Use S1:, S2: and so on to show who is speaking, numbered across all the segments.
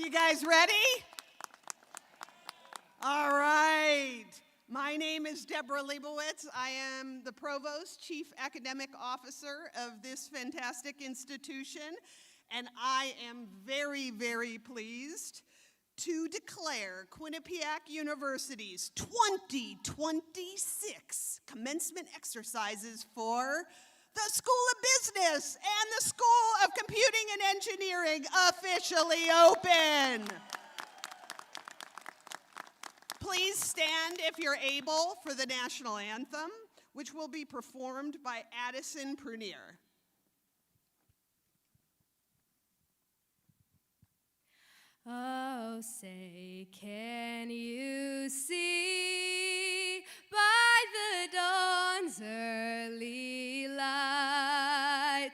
S1: you guys ready? All right. My name is Deborah Leibowitz. I am the Provost, Chief Academic Officer of this fantastic institution, and I am very, very pleased to declare Quinnipiac University's 2026 commencement exercises for the School of Business and the School of Computing and Engineering officially open. Please stand if you're able for the national anthem, which will be performed by Addison Prunier.
S2: Oh, say, can you see by the dawn's early light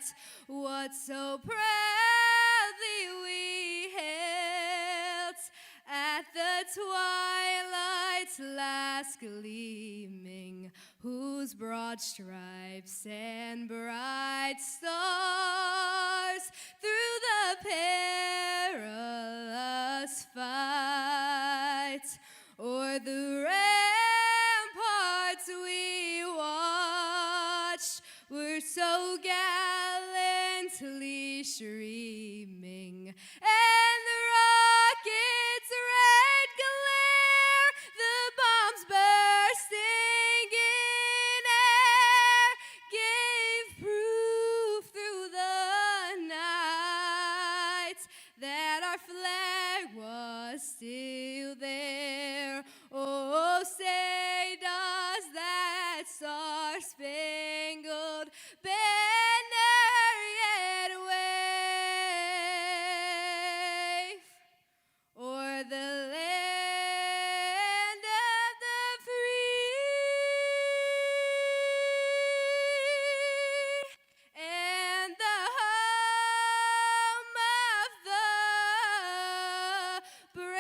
S2: what so proudly we hailed at the twilight's last gleaming, whose broad stripes and bright stars through the perilous fight o'er the ramparts we watched were so gallantly streaming, and the rockets' red glare, the bombs bursting in air, gave proof through the night that our flag was still there. Oh, say does that star-spangled banner yet wave o'er the land of the free and the home of the brave?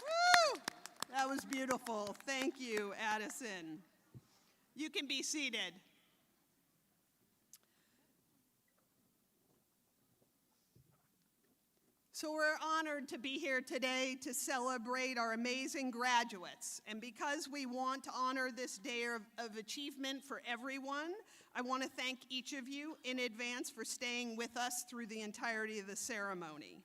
S1: Woo! That was beautiful. Thank you, Addison. You can be seated. So we're honored to be here today to celebrate our amazing graduates. And because we want to honor this day of achievement for everyone, I want to thank each of you in advance for staying with us through the entirety of the ceremony.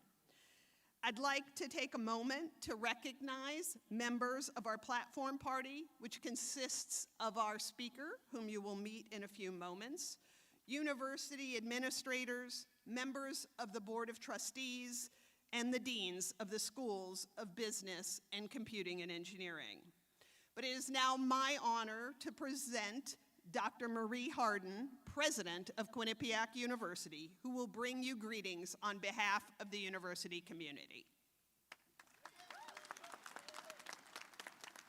S1: I'd like to take a moment to recognize members of our platform party, which consists of our speaker, whom you will meet in a few moments, university administrators, members of the Board of Trustees, and the deans of the Schools of Business and Computing and Engineering. But it is now my honor to present Dr. Marie Harden, President of Quinnipiac University, who will bring you greetings on behalf of the university community.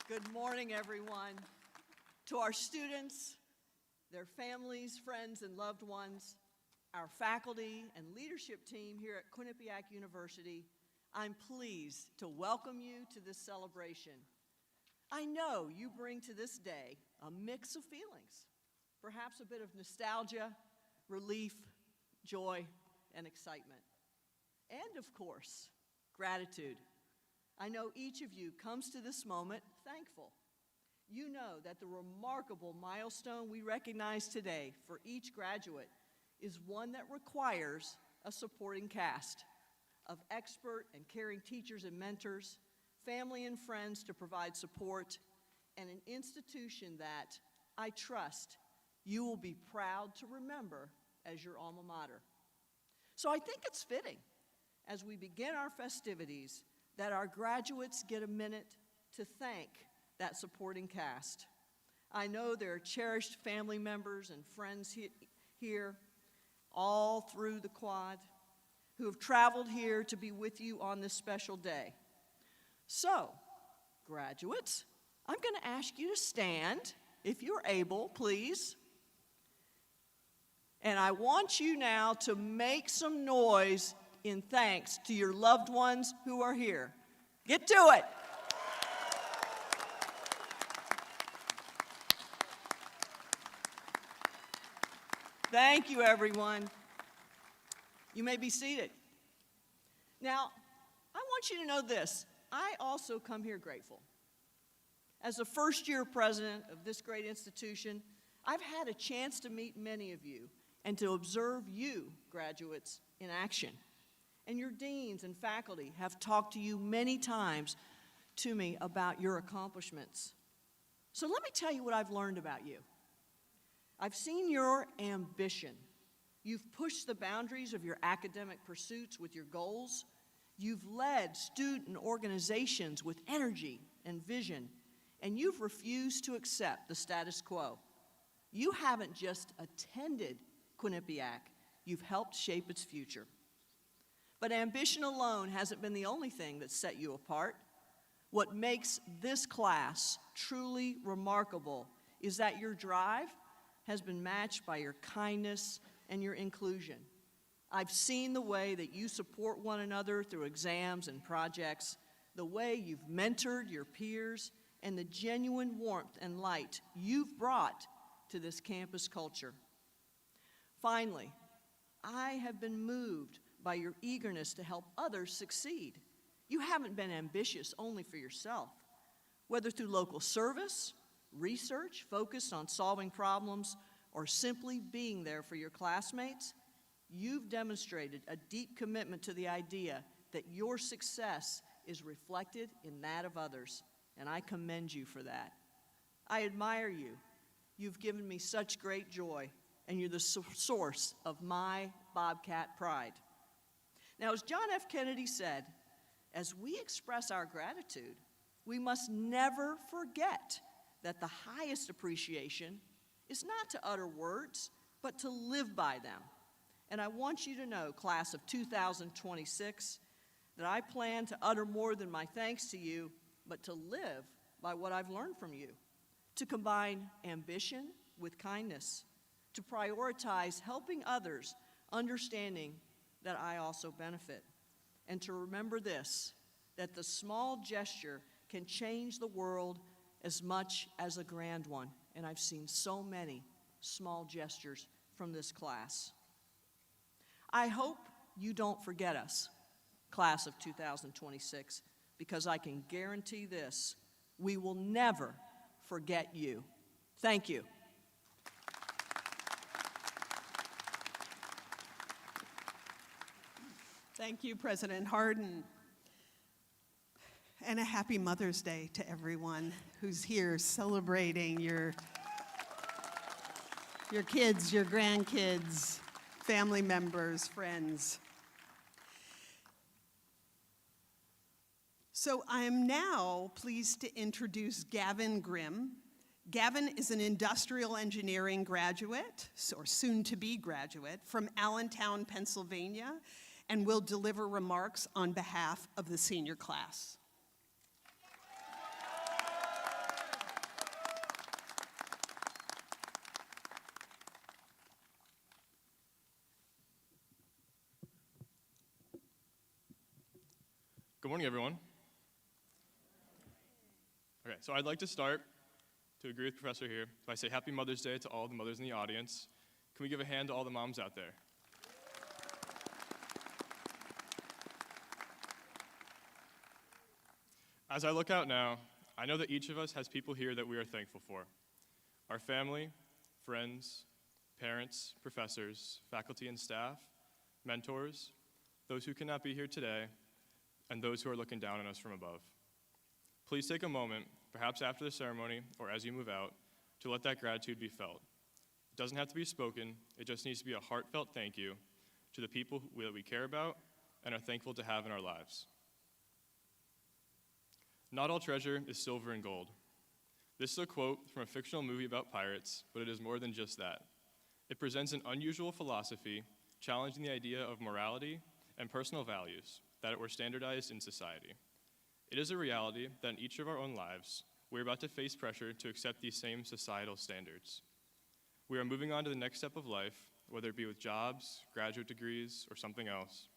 S3: Good morning, everyone. To our students, their families, friends, and loved ones, our faculty and leadership team here at Quinnipiac University, I'm pleased to welcome you to this celebration. I know you bring to this day a mix of feelings, perhaps a bit of nostalgia, relief, joy, and excitement. And of course, gratitude. I know each of you comes to this moment thankful. You know that the remarkable milestone we recognize today for each graduate is one that requires a supporting cast of expert and caring teachers and mentors, family and friends to provide support, and an institution that I trust you will be proud to remember as your alma mater. So I think it's fitting, as we begin our festivities, that our graduates get a minute to thank that supporting cast. I know there are cherished family members and friends here all through the quad who have traveled here to be with you on this special day. So, graduates, I'm going to ask you to stand, if you're able, please. And I want you now to make some noise in thanks to your loved ones who are here. Get to it. Thank you, everyone. You may be seated. Now, I want you to know this. I also come here grateful. As a first-year president of this great institution, I've had a chance to meet many of you and to observe you, graduates, in action. And your deans and faculty have talked to you many times to me about your accomplishments. So let me tell you what I've learned about you. I've seen your ambition. You've pushed the boundaries of your academic pursuits with your goals. You've led student organizations with energy and vision, and you've refused to accept the status quo. You haven't just attended Quinnipiac, you've helped shape its future. But ambition alone hasn't been the only thing that set you apart. What makes this class truly remarkable is that your drive has been matched by your kindness and your inclusion. I've seen the way that you support one another through exams and projects, the way you've mentored your peers, and the genuine warmth and light you've brought to this campus culture. Finally, I have been moved by your eagerness to help others succeed. You haven't been ambitious only for yourself. Whether through local service, research focused on solving problems, or simply being there for your classmates, you've demonstrated a deep commitment to the idea that your success is reflected in that of others, and I commend you for that. I admire you. You've given me such great joy, and you're the source of my Bobcat pride. Now, as John F. Kennedy said, as we express our gratitude, we must never forget that the highest appreciation is not to utter words, but to live by them. And I want you to know, class of 2026, that I plan to utter more than my thanks to you, but to live by what I've learned from you, to combine ambition with kindness, to prioritize helping others, understanding that I also benefit, and to remember this, that the small gesture can change the world as much as a grand one. And I've seen so many small gestures from this class. I hope you don't forget us, class of 2026, because I can guarantee this, we will never forget you. Thank you.
S1: Thank you, President Hardin. And a happy Mother's Day to everyone who's here celebrating your kids, your grandkids, family members, friends. So I'm now pleased to introduce Gavin Grimm. Gavin is an industrial engineering graduate, or soon-to-be graduate, from Allentown, Pennsylvania, and will deliver remarks on behalf of the senior class.
S4: Good morning, everyone. Okay, so I'd like to start, to agree with Professor here, by say Happy Mother's Day to all the mothers in the audience. Can we give a hand to all the moms out there? As I look out now, I know that each of us has people here that we are thankful for. Our family, friends, parents, professors, faculty and staff, mentors, those who cannot be here today, and those who are looking down on us from above. Please take a moment, perhaps after the ceremony or as you move out, to let that gratitude be felt. It doesn't have to be spoken, it just needs to be a heartfelt thank you to the people that we care about and are thankful to have in our lives. Not all treasure is silver and gold. This is a quote from a fictional movie about pirates, but it is more than just that. It presents an unusual philosophy challenging the idea of morality and personal values that were standardized in society. It is a reality that in each of our own lives, we're about to face pressure to accept these same societal standards. We are moving on to the next step of life, whether it be with jobs, graduate degrees, or something else.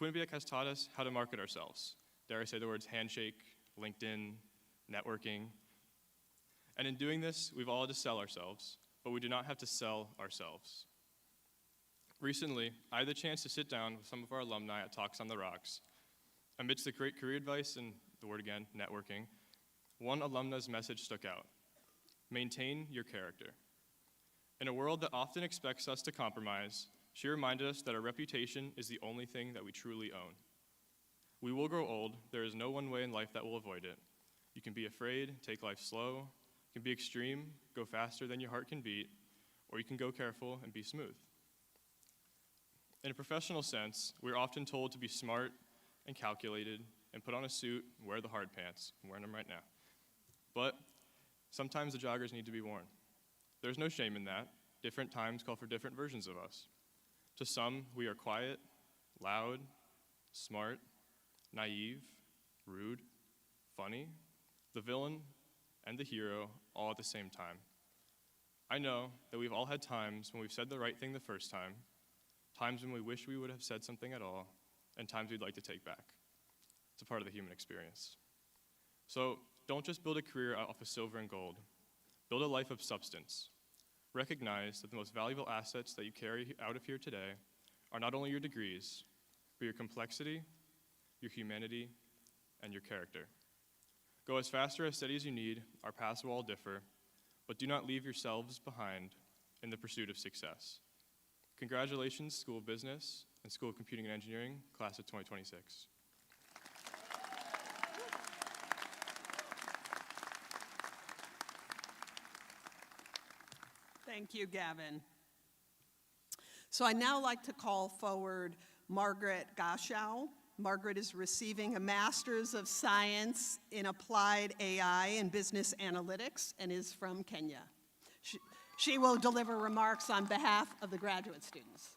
S4: Quinnipiac has taught us how to market ourselves. Dare I say the words handshake, LinkedIn, networking. And in doing this, we've all had to sell ourselves, but we do not have to sell ourselves. Recently, I had the chance to sit down with some of our alumni at Talks on the Rocks. Amidst the great career advice and, the word again, networking, one alumna's message stuck out: maintain your character. In a world that often expects us to compromise, she reminded us that our reputation is the only thing that we truly own. We will grow old. There is no one way in life that will avoid it. You can be afraid, take life slow. You can be extreme, go faster than your heart can beat, or you can go careful and be smooth. In a professional sense, we're often told to be smart and calculated and put on a suit and wear the hard pants. I'm wearing them right now. But sometimes the joggers need to be worn. There's no shame in that. Different times call for different versions of us. To some, we are quiet, loud, smart, naive, rude, funny, the villain, and the hero all at the same time. I know that we've all had times when we've said the right thing the first time, times when we wish we would have said something at all, and times we'd like to take back. It's a part of the human experience. So don't just build a career off of silver and gold. Build a life of substance. Recognize that the most valuable assets that you carry out of here today are not only your degrees, but your complexity, your humanity, and your character. Go as fast or as steady as you need. Our paths will all differ, but do not leave yourselves behind in the pursuit of success. Congratulations, School of Business and School of Computing and Engineering, class of 2026.
S1: Thank you, Gavin. So I'd now like to call forward Margaret Gashow. Margaret is receiving a Master's of Science in Applied AI and Business Analytics and is from Kenya. She will deliver remarks on behalf of the graduate students.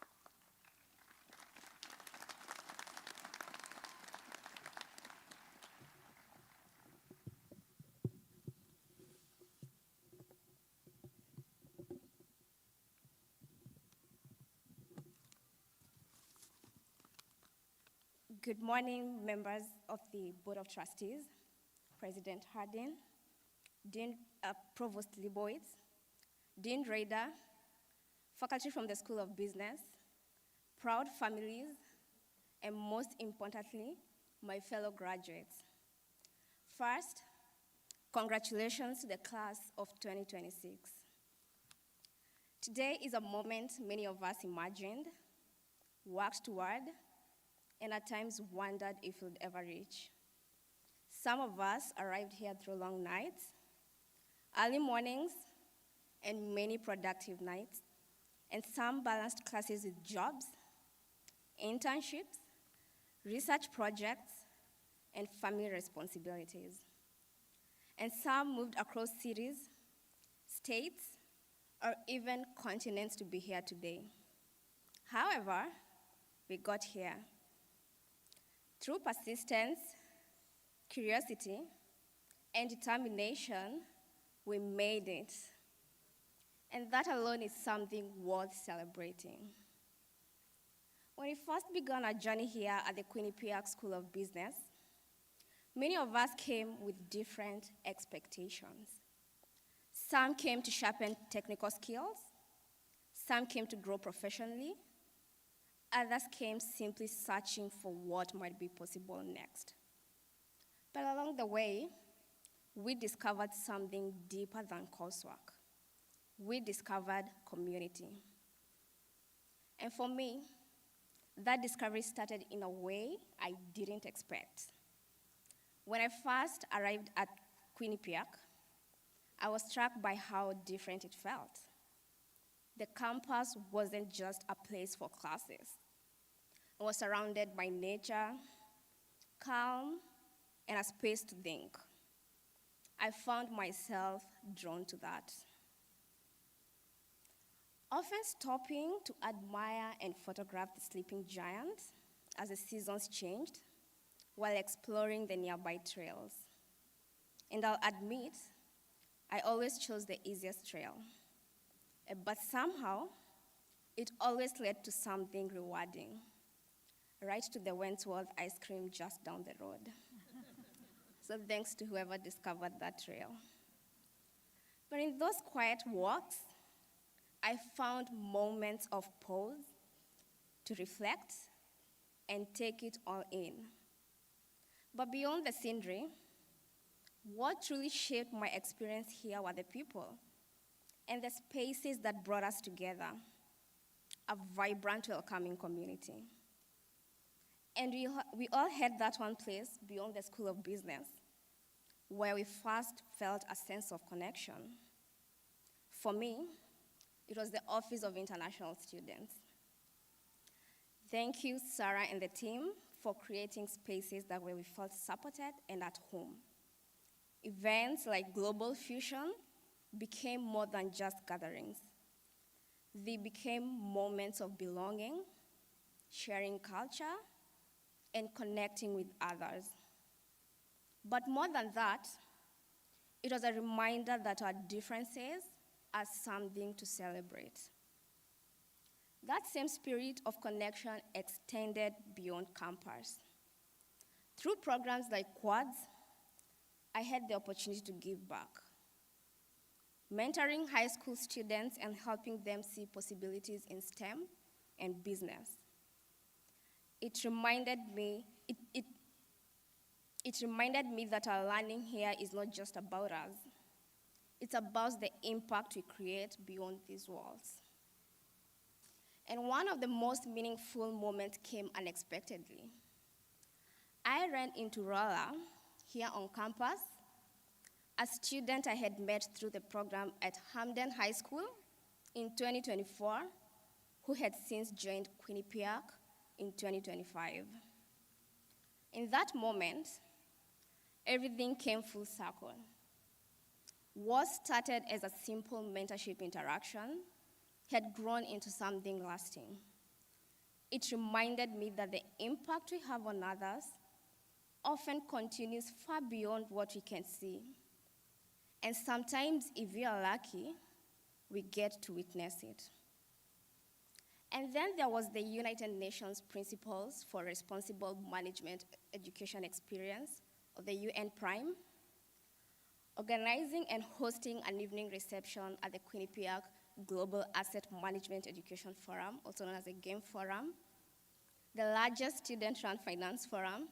S5: Good morning, members of the Board of Trustees, President Hardin, Provost Liboitz, Dean Rader, faculty from the School of Business, proud families, and most importantly, my fellow graduates. First, congratulations to the class of 2026. Today is a moment many of us imagined, worked toward, and at times wondered if we'd ever reach. Some of us arrived here through long nights, early mornings, and many productive nights, and some balanced classes with jobs, internships, research projects, and family responsibilities. And some moved across cities, states, or even continents to be here today. However, we got here. Through persistence, curiosity, and determination, we made it. And that alone is something worth celebrating. When we first began our journey here at the Quinnipiac School of Business, many of us came with different expectations. Some came to sharpen technical skills, some came to grow professionally, others came simply searching for what might be possible next. But along the way, we discovered something deeper than coursework. We discovered community. And for me, that discovery started in a way I didn't expect. When I first arrived at Quinnipiac, I was struck by how different it felt. The campus wasn't just a place for classes. It was surrounded by nature, calm, and a space to think. I found myself drawn to that. Often stopping to admire and photograph the sleeping giant as the seasons changed while exploring the nearby trails. And I'll admit, I always chose the easiest trail. But somehow, it always led to something rewarding, right to the Wentworth ice cream just down the road. So thanks to whoever discovered that trail. But in those quiet walks, I found moments of pause to reflect, and take it all in. But beyond the scenery, what truly shaped my experience here were the people and the spaces that brought us together, a vibrant, welcoming community. And we all had that one place beyond the School of Business where we first felt a sense of connection. For me, it was the Office of International Students. Thank you, Sarah and the team, for creating spaces that where we felt supported and at home. Events like Global Fusion became more than just gatherings. They became moments of belonging, sharing culture, and connecting with others. But more than that, it was a reminder that our differences are something to celebrate. That same spirit of connection extended beyond campus. Through programs like Quads, I had the opportunity to give back, mentoring high school students and helping them see possibilities in STEM and business. It reminded me that our learning here is not just about us. It's about the impact we create beyond these walls. And one of the most meaningful moments came unexpectedly. I ran into Rolla here on campus, a student I had met through the program at Hamden High School in 2024, who had since joined Quinnipiac in 2025. In that moment, everything came full circle. What started as a simple mentorship interaction had grown into something lasting. It reminded me that the impact we have on others often continues far beyond what we can see. And sometimes, if we are lucky, we get to witness it. And then there was the United Nations Principles for Responsible Management Education Experience, or the UN Prime, organizing and hosting an evening reception at the Quinnipiac Global Asset Management Education Forum, also known as the GAME Forum, the largest student-run finance forum,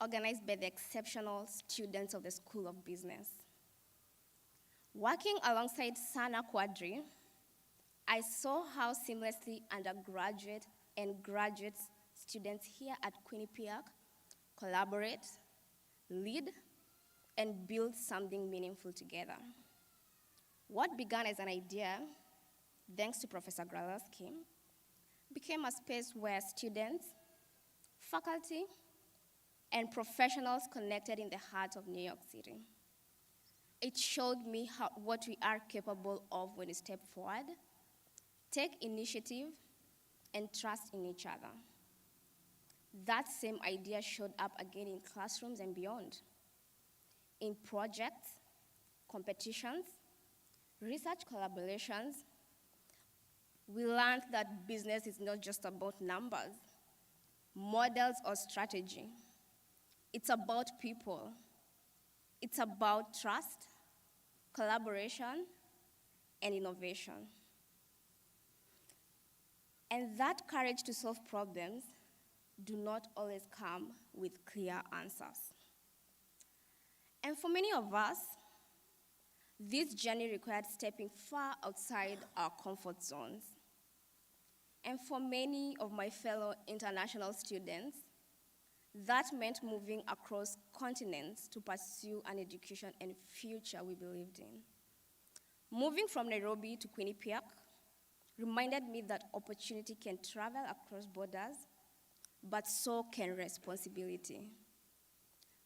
S5: organized by the exceptional students of the School of Business. Working alongside Sana Quadri, I saw how seamlessly undergraduate and graduate students here at Quinnipiac collaborate, lead, and build something meaningful together. What began as an idea, thanks to Professor Gralowski, became a space where students, faculty, and professionals connected in the heart of New York City. It showed me what we are capable of when we step forward, take initiative, and trust in each other. That same idea showed up again in classrooms and beyond, in projects, competitions, research collaborations. We learned that business is not just about numbers, models, or strategy. It's about people. It's about trust, collaboration, and innovation. And that courage to solve problems do not always come with clear answers. And for many of us, this journey required stepping far outside our comfort zones. And for many of my fellow international students, that meant moving across continents to pursue an education and future we believed in. Moving from Nairobi to Quinnipiac reminded me that opportunity can travel across borders, but so can responsibility.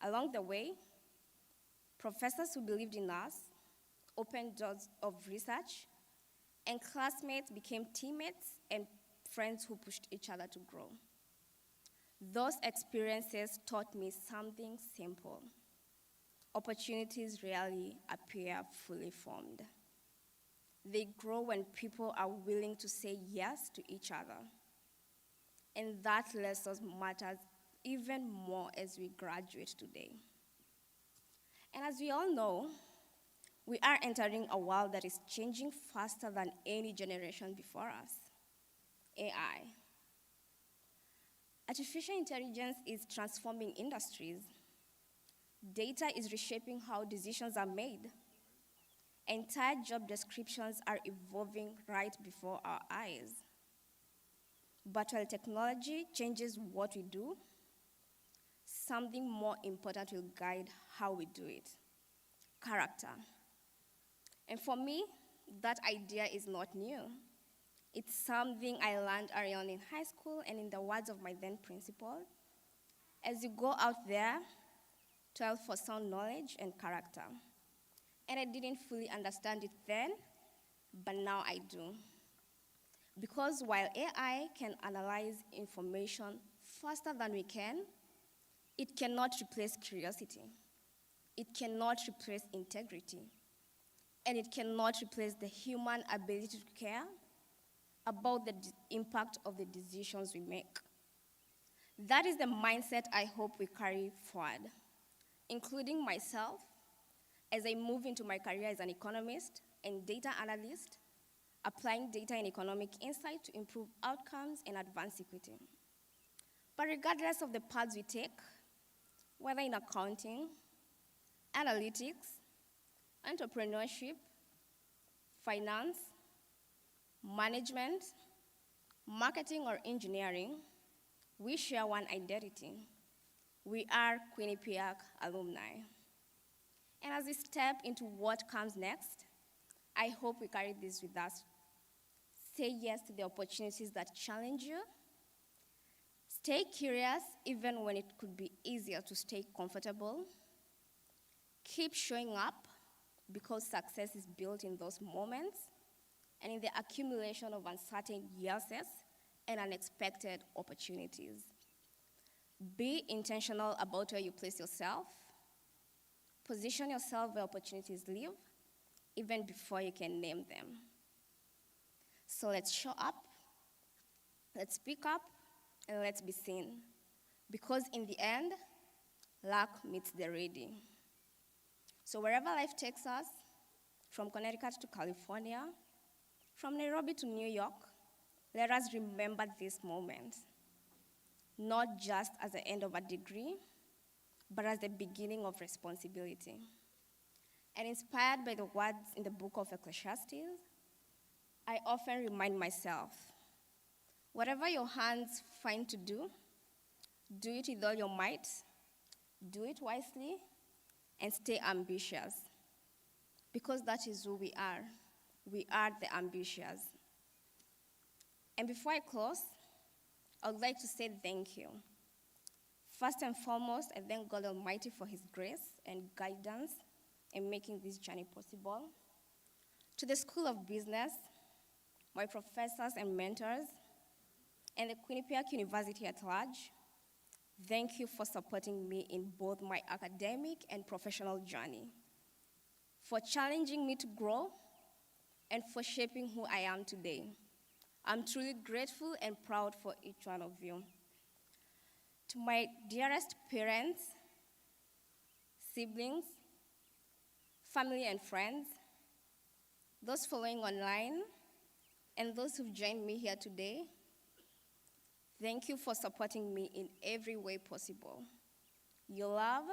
S5: Along the way, professors who believed in us opened doors of research, and classmates became teammates and friends who pushed each other to grow. Those experiences taught me something simple. Opportunities rarely appear fully formed. They grow when people are willing to say yes to each other. And that lesson matters even more as we graduate today. And as we all know, we are entering a world that is changing faster than any generation before us. AI. Artificial intelligence is transforming industries. Data is reshaping how decisions are made. Entire job descriptions are evolving right before our eyes. But while technology changes what we do, something more important will guide how we do it: character. And for me, that idea is not new. It's something I learned early on in high school, and in the words of my then principal, as you go out there, toil for sound knowledge and character. And I didn't fully understand it then, but now I do. Because while AI can analyze information faster than we can, it cannot replace curiosity. It cannot replace integrity. And it cannot replace the human ability to care about the impact of the decisions we make. That is the mindset I hope we carry forward, including myself, as I move into my career as an economist and data analyst, applying data and economic insight to improve outcomes and advance equity. But regardless of the paths we take, whether in accounting, analytics, entrepreneurship, finance, management, marketing, or engineering, we share one identity. We are Quinnipiac alumni. And as we step into what comes next, I hope we carry this with us. Say yes to the opportunities that challenge you. Stay curious even when it could be easier to stay comfortable. Keep showing up because success is built in those moments and in the accumulation of uncertain yeses and unexpected opportunities. Be intentional about where you place yourself. Position yourself where opportunities live, even before you can name them. So let's show up, let's speak up, and let's be seen. Because in the end, luck meets the ready. So wherever life takes us, from Connecticut to California, from Nairobi to New York, let us remember this moment, not just as the end of a degree, but as the beginning of responsibility. And inspired by the words in the book of Ecclesiastes, I often remind myself, whatever your hands find to do it with all your might, do it wisely, and stay ambitious. Because that is who we are. We are the ambitious. And before I close, I would like to say thank you. First and foremost, I thank God Almighty for his grace and guidance in making this journey possible. To the School of Business, my professors and mentors, and the Quinnipiac University at large, thank you for supporting me in both my academic and professional journey, for challenging me to grow, and for shaping who I am today. I'm truly grateful and proud for each one of you. To my dearest parents, siblings, family and friends, those following online, and those who've joined me here today, thank you for supporting me in every way possible. Your love,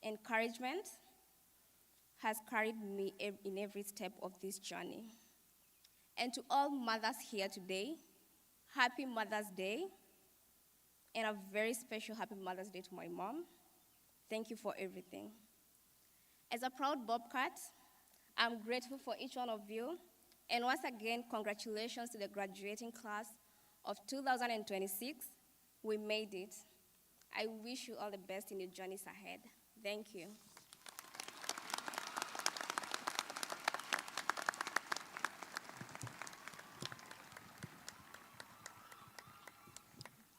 S5: encouragement, has carried me in every step of this journey. And to all mothers here today, happy Mother's Day, and a very special happy Mother's Day to my mom. Thank you for everything. As a proud Bobcat, I'm grateful for each one of you, and once again, congratulations to the graduating class of 2026. We made it. I wish you all the best in your journeys ahead. Thank you.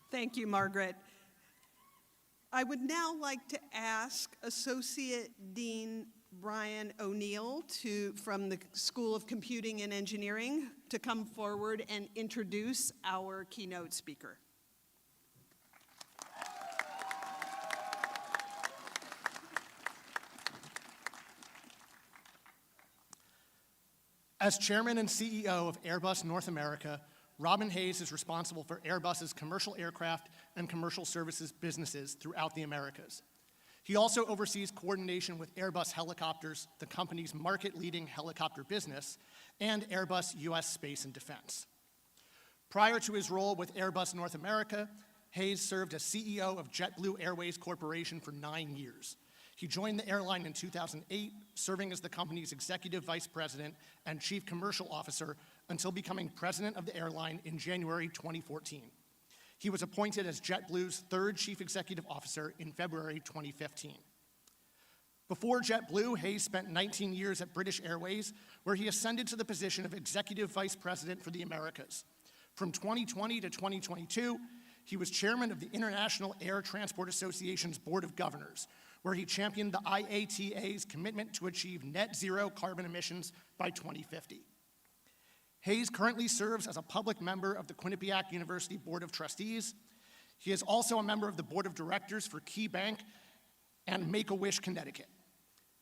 S1: Thank you, Margaret. I would now like to ask Associate Dean Brian O'Neill from the School of Computing and Engineering to come forward and introduce our keynote speaker.
S6: As Chairman and CEO of Airbus North America, Robin Hayes is responsible for Airbus's commercial aircraft and commercial services businesses throughout the Americas. He also oversees coordination with Airbus Helicopters, the company's market-leading helicopter business, and Airbus US Space and Defense. Prior to his role with Airbus North America, Hayes served as CEO of JetBlue Airways Corporation for 9 years. He joined the airline in 2008, serving as the company's executive vice president and chief commercial officer until becoming president of the airline in January 2014. He was appointed as JetBlue's third chief executive officer in February 2015. Before JetBlue, Hayes spent 19 years at British Airways, where he ascended to the position of executive vice president for the Americas. From 2020 to 2022, he was chairman of the International Air Transport Association's Board of Governors, where he championed the IATA's commitment to achieve net zero carbon emissions by 2050. Hayes currently serves as a public member of the Quinnipiac University Board of Trustees. He is also a member of the Board of Directors for Key Bank and Make-A-Wish, Connecticut.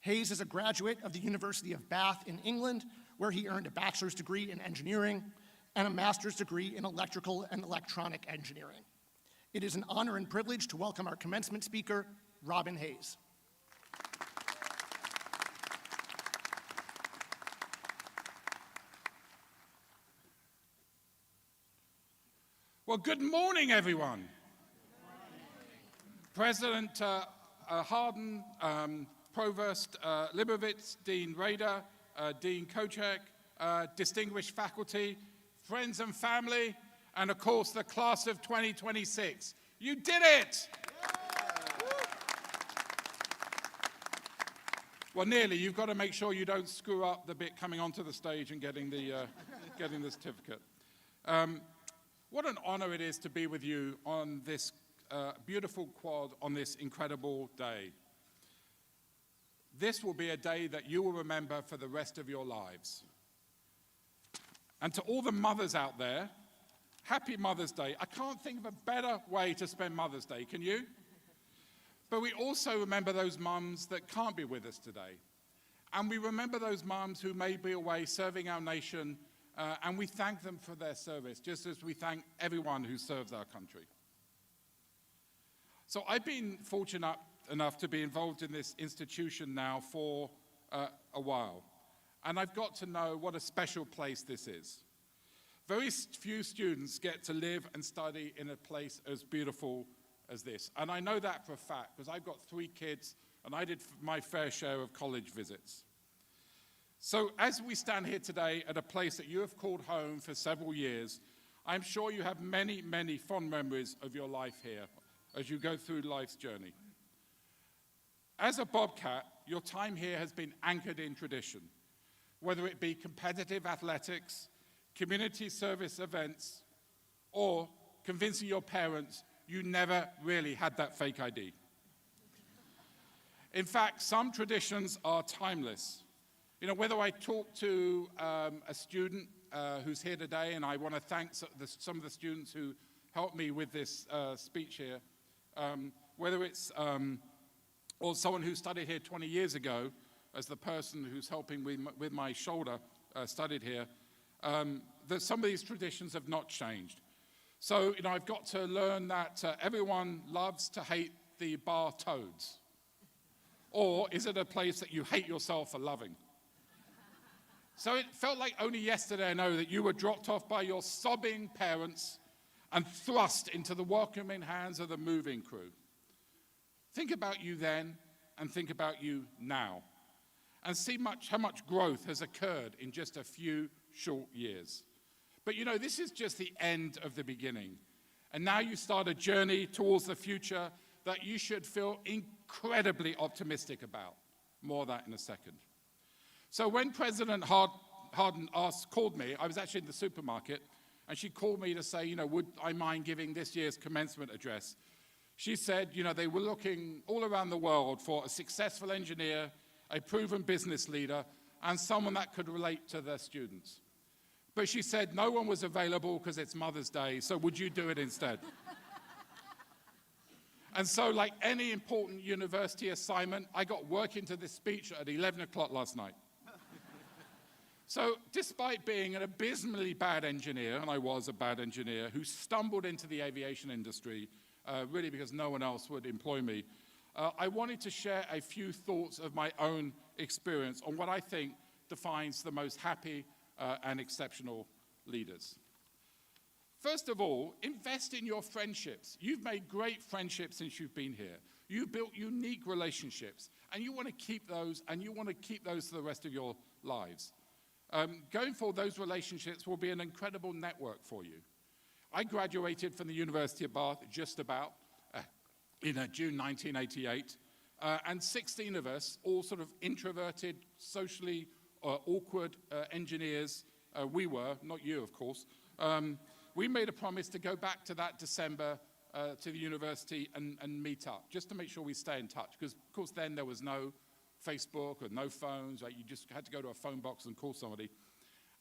S6: Hayes is a graduate of the University of Bath in England, where he earned a bachelor's degree in engineering and a master's degree in electrical and electronic engineering. It is an honor and privilege to welcome our commencement speaker, Robin Hayes.
S7: Well, good morning, everyone. President Harden, Provost Libovitz, Dean Rader, Dean Kochek, distinguished faculty, friends and family, and of course the class of 2026. You did it! Well, nearly. You've got to make sure you don't screw up the bit coming onto the stage and getting the certificate. What an honor it is to be with you on this beautiful quad on this incredible day. This will be a day that you will remember for the rest of your lives. And to all the mothers out there, happy Mother's Day. I can't think of a better way to spend Mother's Day, can you? But we also remember those mums that can't be with us today. And we remember those mums who may be away serving our nation, and we thank them for their service, just as we thank everyone who serves our country. So I've been fortunate enough to be involved in this institution now for a while. And I've got to know what a special place this is. Very few students get to live and study in a place as beautiful as this. And I know that for a fact, because I've got 3 kids, and I did my fair share of college visits. So as we stand here today at a place that you have called home for several years, I'm sure you have many, many fond memories of your life here as you go through life's journey. As a Bobcat, your time here has been anchored in tradition, whether it be competitive athletics, community service events, or convincing your parents you never really had that fake ID. In fact, some traditions are timeless. You know, whether I talk to a student who's here today, and I want to thank some of the students who helped me with this speech here, whether it's or someone who studied here 20 years ago, as the person who's helping with my shoulder studied here, that some of these traditions have not changed. So, you know, I've got to learn that everyone loves to hate the bar toads. Or is it a place that you hate yourself for loving? So it felt like only yesterday, I know, that you were dropped off by your sobbing parents and thrust into the welcoming hands of the moving crew. Think about you then and think about you now. And see how much growth has occurred in just a few short years. But you know, this is just the end of the beginning. And now you start a journey towards the future that you should feel incredibly optimistic about. More of that in a second. So when President Harden called me, I was actually in the supermarket, and she called me to say, you know, would I mind giving this year's commencement address? She said, you know, they were looking all around the world for a successful engineer, a proven business leader, and someone that could relate to their students. But she said no one was available because it's Mother's Day, so would you do it instead? And so, like any important university assignment, I got work into this speech at 11 o'clock last night. So despite being an abysmally bad engineer, and I was a bad engineer, who stumbled into the aviation industry, really because no one else would employ me, I wanted to share a few thoughts of my own experience on what I think defines the most happy and exceptional leaders. First of all, invest in your friendships. You've made great friendships since you've been here. You've built unique relationships, and you want to keep those, and you want to keep those for the rest of your lives. Going forward, those relationships will be an incredible network for you. I graduated from the University of Bath just about in June 1988, and 16 of us, all sort of introverted, socially awkward engineers, we were, not you, of course, we made a promise to go back to that December to the university and meet up, just to make sure we stay in touch. Because, of course, then there was no Facebook or no phones. Right? You just had to go to a phone box and call somebody.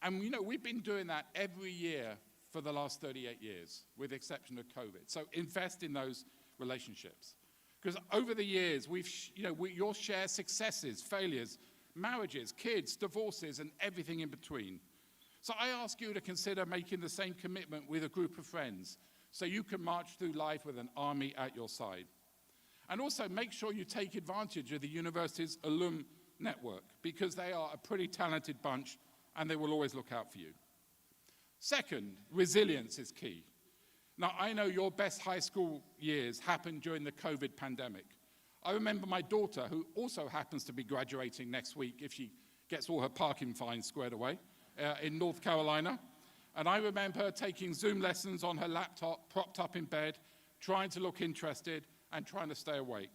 S7: And, you know, we've been doing that every year for the last 38 years, with the exception of COVID. So invest in those relationships. Because over the years, you'll share successes, failures, marriages, kids, divorces, and everything in between. So I ask you to consider making the same commitment with a group of friends so you can march through life with an army at your side. And also make sure you take advantage of the university's alum network, because they are a pretty talented bunch and they will always look out for you. Second, resilience is key. Now, I know your best high school years happened during the COVID pandemic. I remember my daughter, who also happens to be graduating next week if she gets all her parking fines squared away, in North Carolina. And I remember her taking Zoom lessons on her laptop, propped up in bed, trying to look interested and trying to stay awake.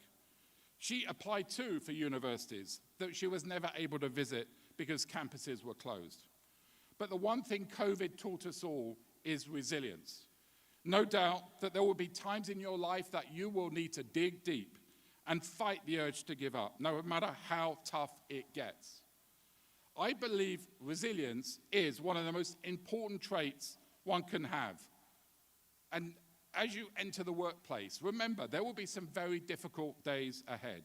S7: She applied too for universities that she was never able to visit because campuses were closed. But the one thing COVID taught us all is resilience. No doubt that there will be times in your life that you will need to dig deep and fight the urge to give up, no matter how tough it gets. I believe resilience is one of the most important traits one can have. And as you enter the workplace, remember, there will be some very difficult days ahead.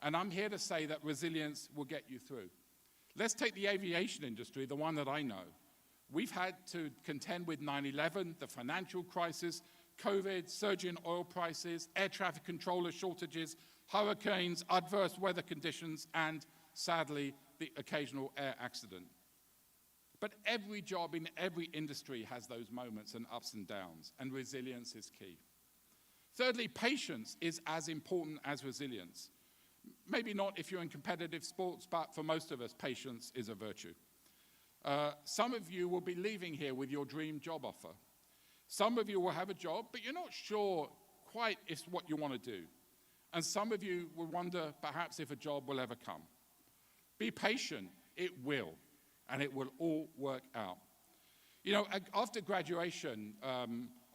S7: And I'm here to say that resilience will get you through. Let's take the aviation industry, the one that I know. We've had to contend with 9/11, the financial crisis, COVID, surge in oil prices, air traffic controller shortages, hurricanes, adverse weather conditions, and sadly, the occasional air accident. But every job in every industry has those moments and ups and downs, and resilience is key. Thirdly, patience is as important as resilience. Maybe not if you're in competitive sports, but for most of us, patience is a virtue. Some of you will be leaving here with your dream job offer. Some of you will have a job, but you're not sure quite it's what you want to do. And some of you will wonder perhaps if a job will ever come. Be patient, it will, and it will all work out. You know, after graduation,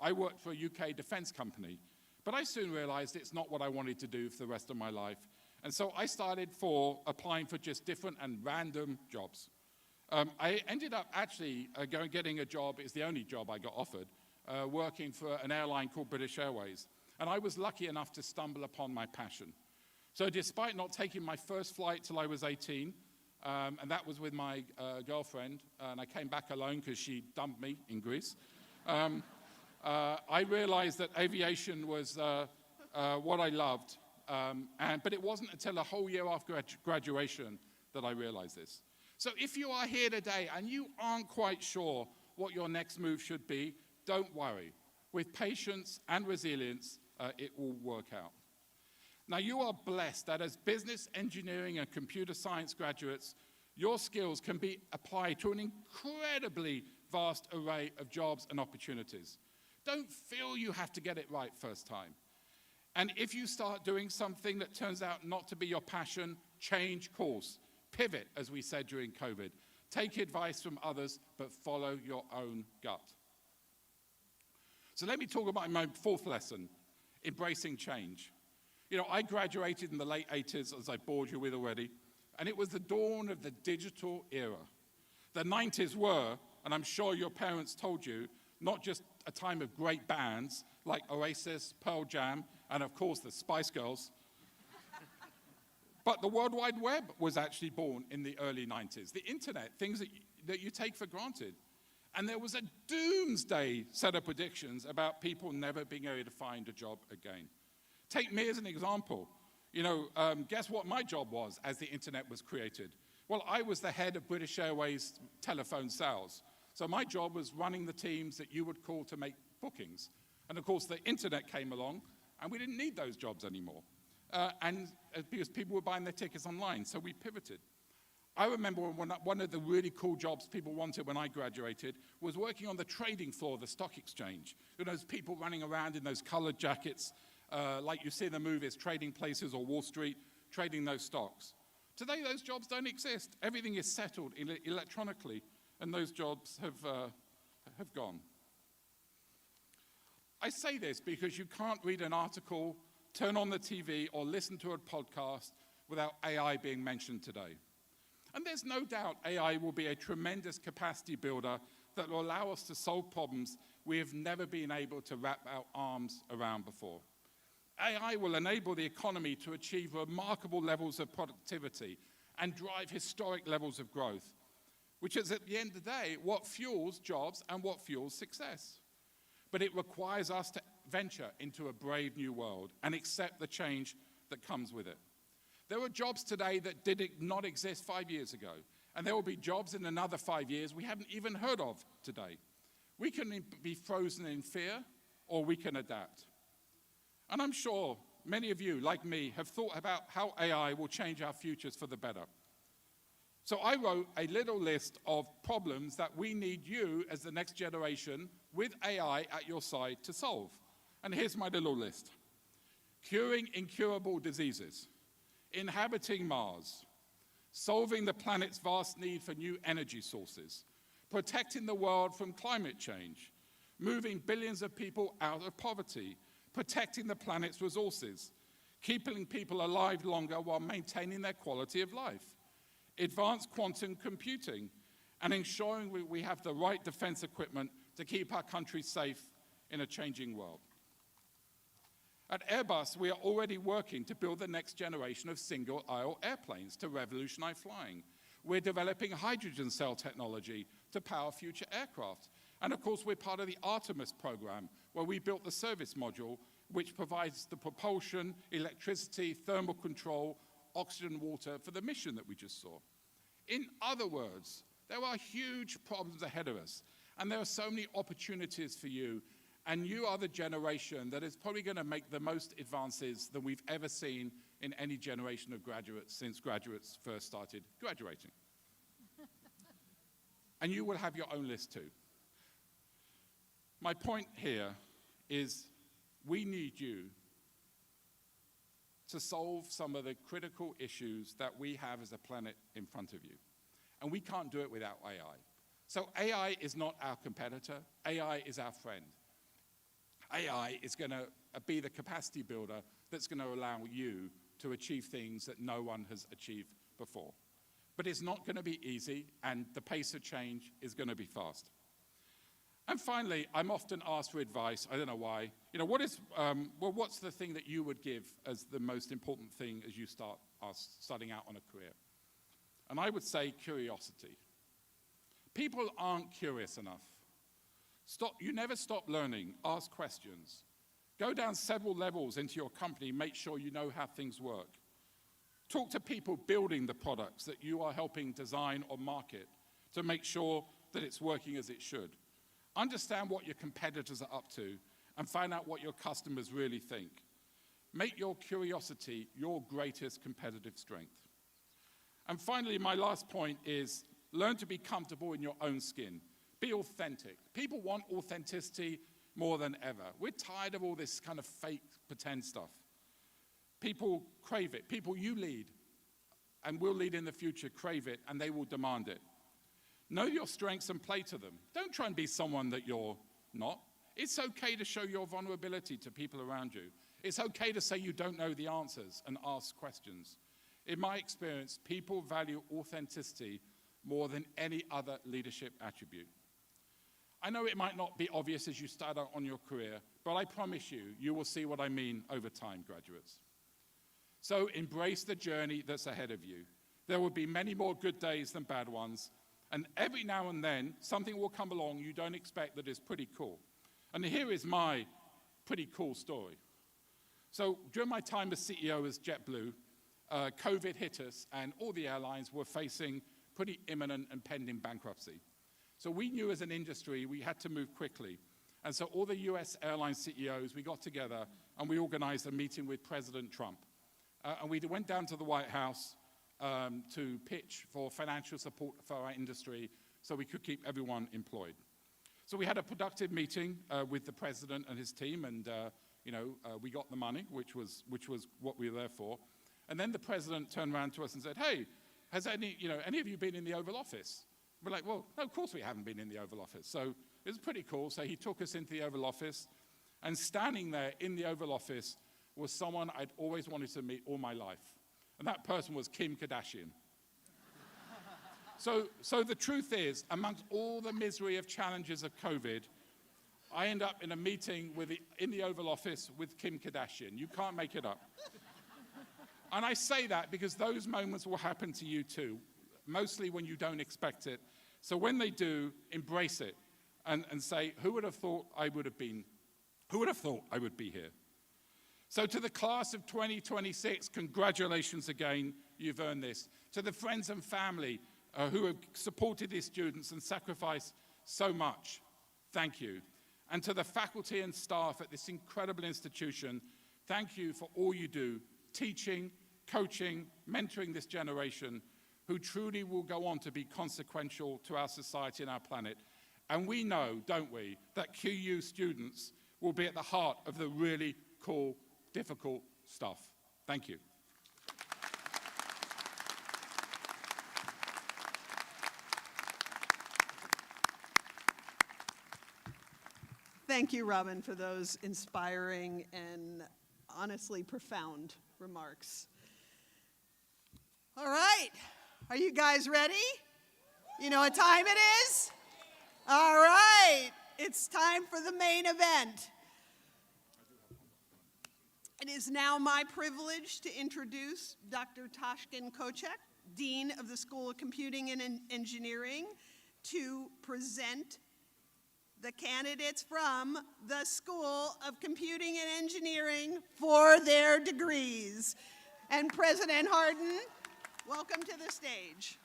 S7: I worked for a UK defense company, but I soon realized it's not what I wanted to do for the rest of my life. And so I started applying for just different and random jobs. I ended up actually getting a job, it's the only job I got offered, working for an airline called British Airways. And I was lucky enough to stumble upon my passion. So despite not taking my first flight till I was 18, and that was with my girlfriend, and I came back alone because she dumped me in Greece, I realized that aviation was what I loved. But it wasn't until a whole year after graduation that I realized this. So if you are here today and you aren't quite sure what your next move should be, don't worry. With patience and resilience, it will work out. Now, you are blessed that as business, engineering, and computer science graduates, your skills can be applied to an incredibly vast array of jobs and opportunities. Don't feel you have to get it right first time. And if you start doing something that turns out not to be your passion, change course. Pivot, as we said during COVID. Take advice from others, but follow your own gut. So let me talk about my fourth lesson, embracing change. You know, I graduated in the late 80s, as I bored you with already, and it was the dawn of the digital era. The 90s were, and I'm sure your parents told you, not just a time of great bands like Oasis, Pearl Jam, and of course the Spice Girls. But the World Wide Web was actually born in the early 90s. The internet, things that you take for granted. And there was a doomsday set of predictions about people never being able to find a job again. Take me as an example. Guess what my job was as the internet was created? Well, I was the head of British Airways telephone sales. So my job was running the teams that you would call to make bookings. And of course, the internet came along, and we didn't need those jobs anymore. Because people were buying their tickets online, so we pivoted. I remember one of the really cool jobs people wanted when I graduated was working on the trading floor of the stock exchange. Those people running around in those colored jackets, like you see in the movies, Trading Places or Wall Street, trading those stocks. Today, those jobs don't exist. Everything is settled electronically, and those jobs have gone. I say this because you can't read an article, turn on the TV, or listen to a podcast without AI being mentioned today. And there's no doubt AI will be a tremendous capacity builder that will allow us to solve problems we have never been able to wrap our arms around before. AI will enable the economy to achieve remarkable levels of productivity and drive historic levels of growth, which is at the end of the day what fuels jobs and what fuels success. But it requires us to venture into a brave new world and accept the change that comes with it. There are jobs today that did not exist 5 years ago, and there will be jobs in another 5 years we haven't even heard of today. We can be frozen in fear, or we can adapt. And I'm sure many of you, like me, have thought about how AI will change our futures for the better. So I wrote a little list of problems that we need you as the next generation with AI at your side to solve. And here's my little list. Curing incurable diseases, inhabiting Mars, solving the planet's vast need for new energy sources, protecting the world from climate change, moving billions of people out of poverty, protecting the planet's resources, keeping people alive longer while maintaining their quality of life, advanced quantum computing, and ensuring we have the right defense equipment to keep our country safe in a changing world. At Airbus, we are already working to build the next generation of single-aisle airplanes to revolutionize flying. We're developing hydrogen cell technology to power future aircraft. And of course, we're part of the Artemis program, where we built the service module, which provides the propulsion, electricity, thermal control, oxygen, water for the mission that we just saw. In other words, there are huge problems ahead of us, and there are so many opportunities for you. And you are the generation that is probably going to make the most advances that we've ever seen in any generation of graduates since graduates first started graduating. And you will have your own list too. My point here is we need you to solve some of the critical issues that we have as a planet in front of you. And we can't do it without AI. So AI is not our competitor. AI is our friend. AI is going to be the capacity builder that's going to allow you to achieve things that no one has achieved before. But it's not going to be easy, and the pace of change is going to be fast. And finally, I'm often asked for advice. I don't know why. What's the thing that you would give as the most important thing as you starting out on a career? And I would say curiosity. People aren't curious enough. You never stop learning. Ask questions. Go down several levels into your company. Make sure you know how things work. Talk to people building the products that you are helping design or market to make sure that it's working as it should. Understand what your competitors are up to and find out what your customers really think. Make your curiosity your greatest competitive strength. And finally, my last point is learn to be comfortable in your own skin. Be authentic. People want authenticity more than ever. We're tired of all this kind of fake pretend stuff. People crave it. People you lead and will lead in the future crave it, and they will demand it. Know your strengths and play to them. Don't try and be someone that you're not. It's okay to show your vulnerability to people around you. It's okay to say you don't know the answers and ask questions. In my experience, people value authenticity more than any other leadership attribute. I know it might not be obvious as you start out on your career, but I promise you, you will see what I mean over time, graduates. So embrace the journey that's ahead of you. There will be many more good days than bad ones, and every now and then, something will come along you don't expect that is pretty cool. And here is my pretty cool story. So during my time as CEO as JetBlue, COVID hit us, and all the airlines were facing pretty imminent and pending bankruptcy. So we knew as an industry we had to move quickly. And so all the US airline CEOs, we got together and we organized a meeting with President Trump. And we went down to the White House to pitch for financial support for our industry so we could keep everyone employed. So we had a productive meeting with the president and his team, and we got the money, which was what we were there for. And then the president turned around to us and said, "Hey, has any of you been in the Oval Office?" We're like, "Well, no, of course we haven't been in the Oval Office." So it was pretty cool. So he took us into the Oval Office, and standing there in the Oval Office was someone I'd always wanted to meet all my life. And that person was Kim Kardashian. So the truth is, amongst all the misery of challenges of COVID, I end up in a meeting in the Oval Office with Kim Kardashian. You can't make it up. And I say that because those moments will happen to you too, mostly when you don't expect it. So when they do, embrace it and say, who would have thought I would be here? So to the class of 2026, congratulations again, you've earned this. To the friends and family who have supported these students and sacrificed so much, thank you. And to the faculty and staff at this incredible institution, thank you for all you do, teaching, coaching, mentoring this generation, who truly will go on to be consequential to our society and our planet. And we know, don't we, that QU students will be at the heart of the really cool, difficult stuff. Thank you.
S1: Thank you, Robin, for those inspiring and honestly profound remarks. All right, are you guys ready? You know what time it is? All right, it's time for the main event. It is now my privilege to introduce Dr. Tashkin Kochek, Dean of the School of Computing and Engineering, to present the candidates from the School of Computing and Engineering for their degrees. And President Harden, welcome to the stage.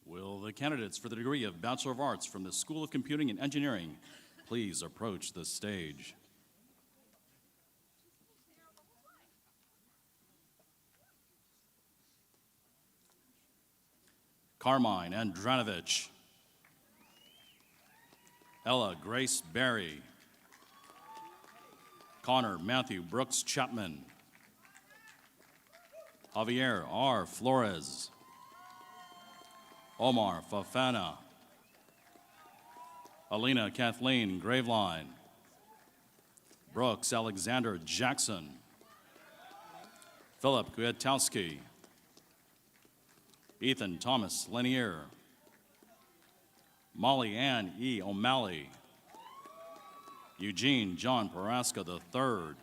S8: Will the candidates for the degree of Bachelor of Arts from the School of Computing and Engineering please approach the stage? Carmine Andranovich, Ella Grace Berry, Connor Matthew Brooks Chapman, Javier R. Flores, Omar Fafana, Alina Kathleen Graveline, Brooks Alexander Jackson, Philip Kwiatkowski, Ethan Thomas Lanier, Molly Ann E. O'Malley, Eugene John Paraska III,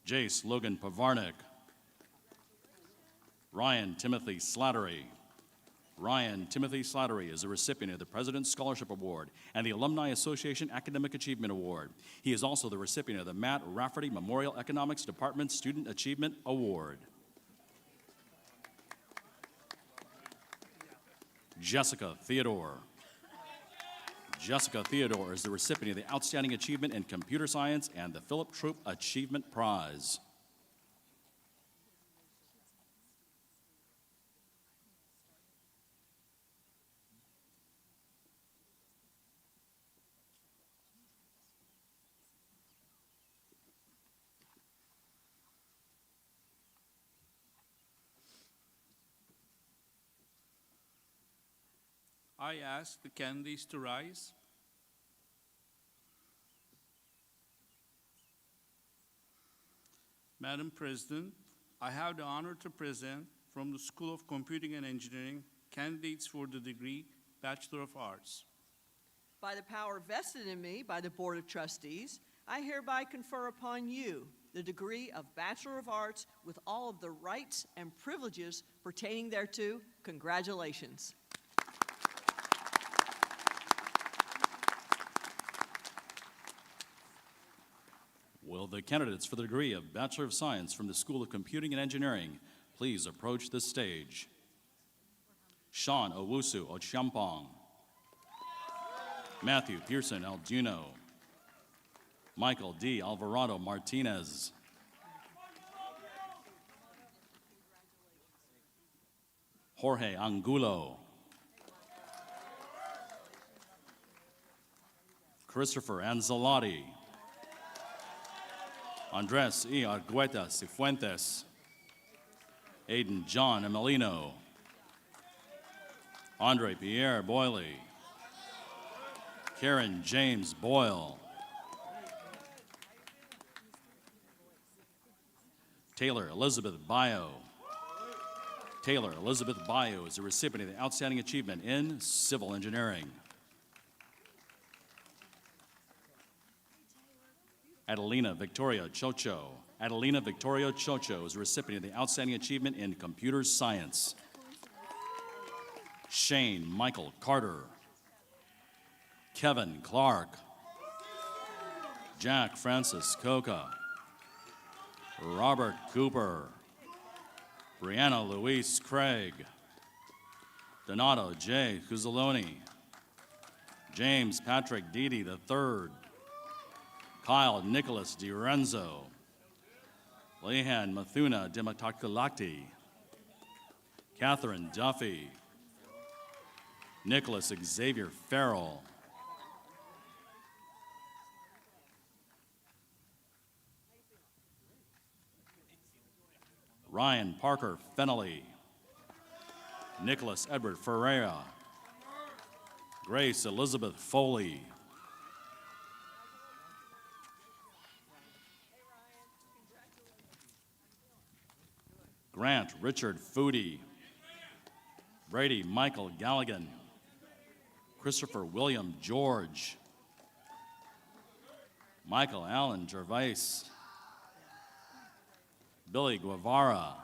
S8: Jace Logan Pavarnik, Ryan Timothy Slattery. Ryan Timothy Slattery is a recipient of the President's Scholarship Award and the Alumni Association Academic Achievement Award. He is also the recipient of the Matt Rafferty Memorial Economics Department Student Achievement Award. Jessica Theodore. Jessica Theodore is the recipient of the Outstanding Achievement in Computer Science and the Philip Troop Achievement Prize.
S9: I ask the candidates to rise. Madam President, I have the honor to present from the School of Computing and Engineering candidates for the degree Bachelor of Arts.
S3: By the power vested in me by the Board of Trustees, I hereby confer upon you the degree of Bachelor of Arts with all of the rights and privileges pertaining thereto. Congratulations.
S8: Will the candidates for the degree of Bachelor of Science from the School of Computing and Engineering please approach the stage? Sean Owusu Ochampong, Matthew Pearson Alduno, Michael D. Alvarado Martinez, Jorge Angulo, Christopher Anzalotti, Andres E. Argueta Cifuentes, Aiden John Emelino, Andre Pierre Boyle, Karen James Boyle, Taylor Elizabeth Bio. Taylor Elizabeth Bio is a recipient of the Outstanding Achievement in Civil Engineering. Adelina Victoria Chocho. Adelina Victoria Chocho is a recipient of the Outstanding Achievement in Computer Science. Shane Michael Carter. Kevin Clark. Jack Francis Coca. Robert Cooper. Brianna Louise Craig. Donato J. Cuzzoloni. James Patrick Didi III. Kyle Nicholas DiRenzo. Lehan Mathuna Dimatakulakti. Catherine Duffy. Nicholas Xavier Farrell. Ryan Parker Fennelly. Nicholas Edward Ferreira. Grace Elizabeth Foley. Grant Richard Foodie. Brady Michael Galligan. Christopher William George. Michael Allen Gervais. Billy Guevara.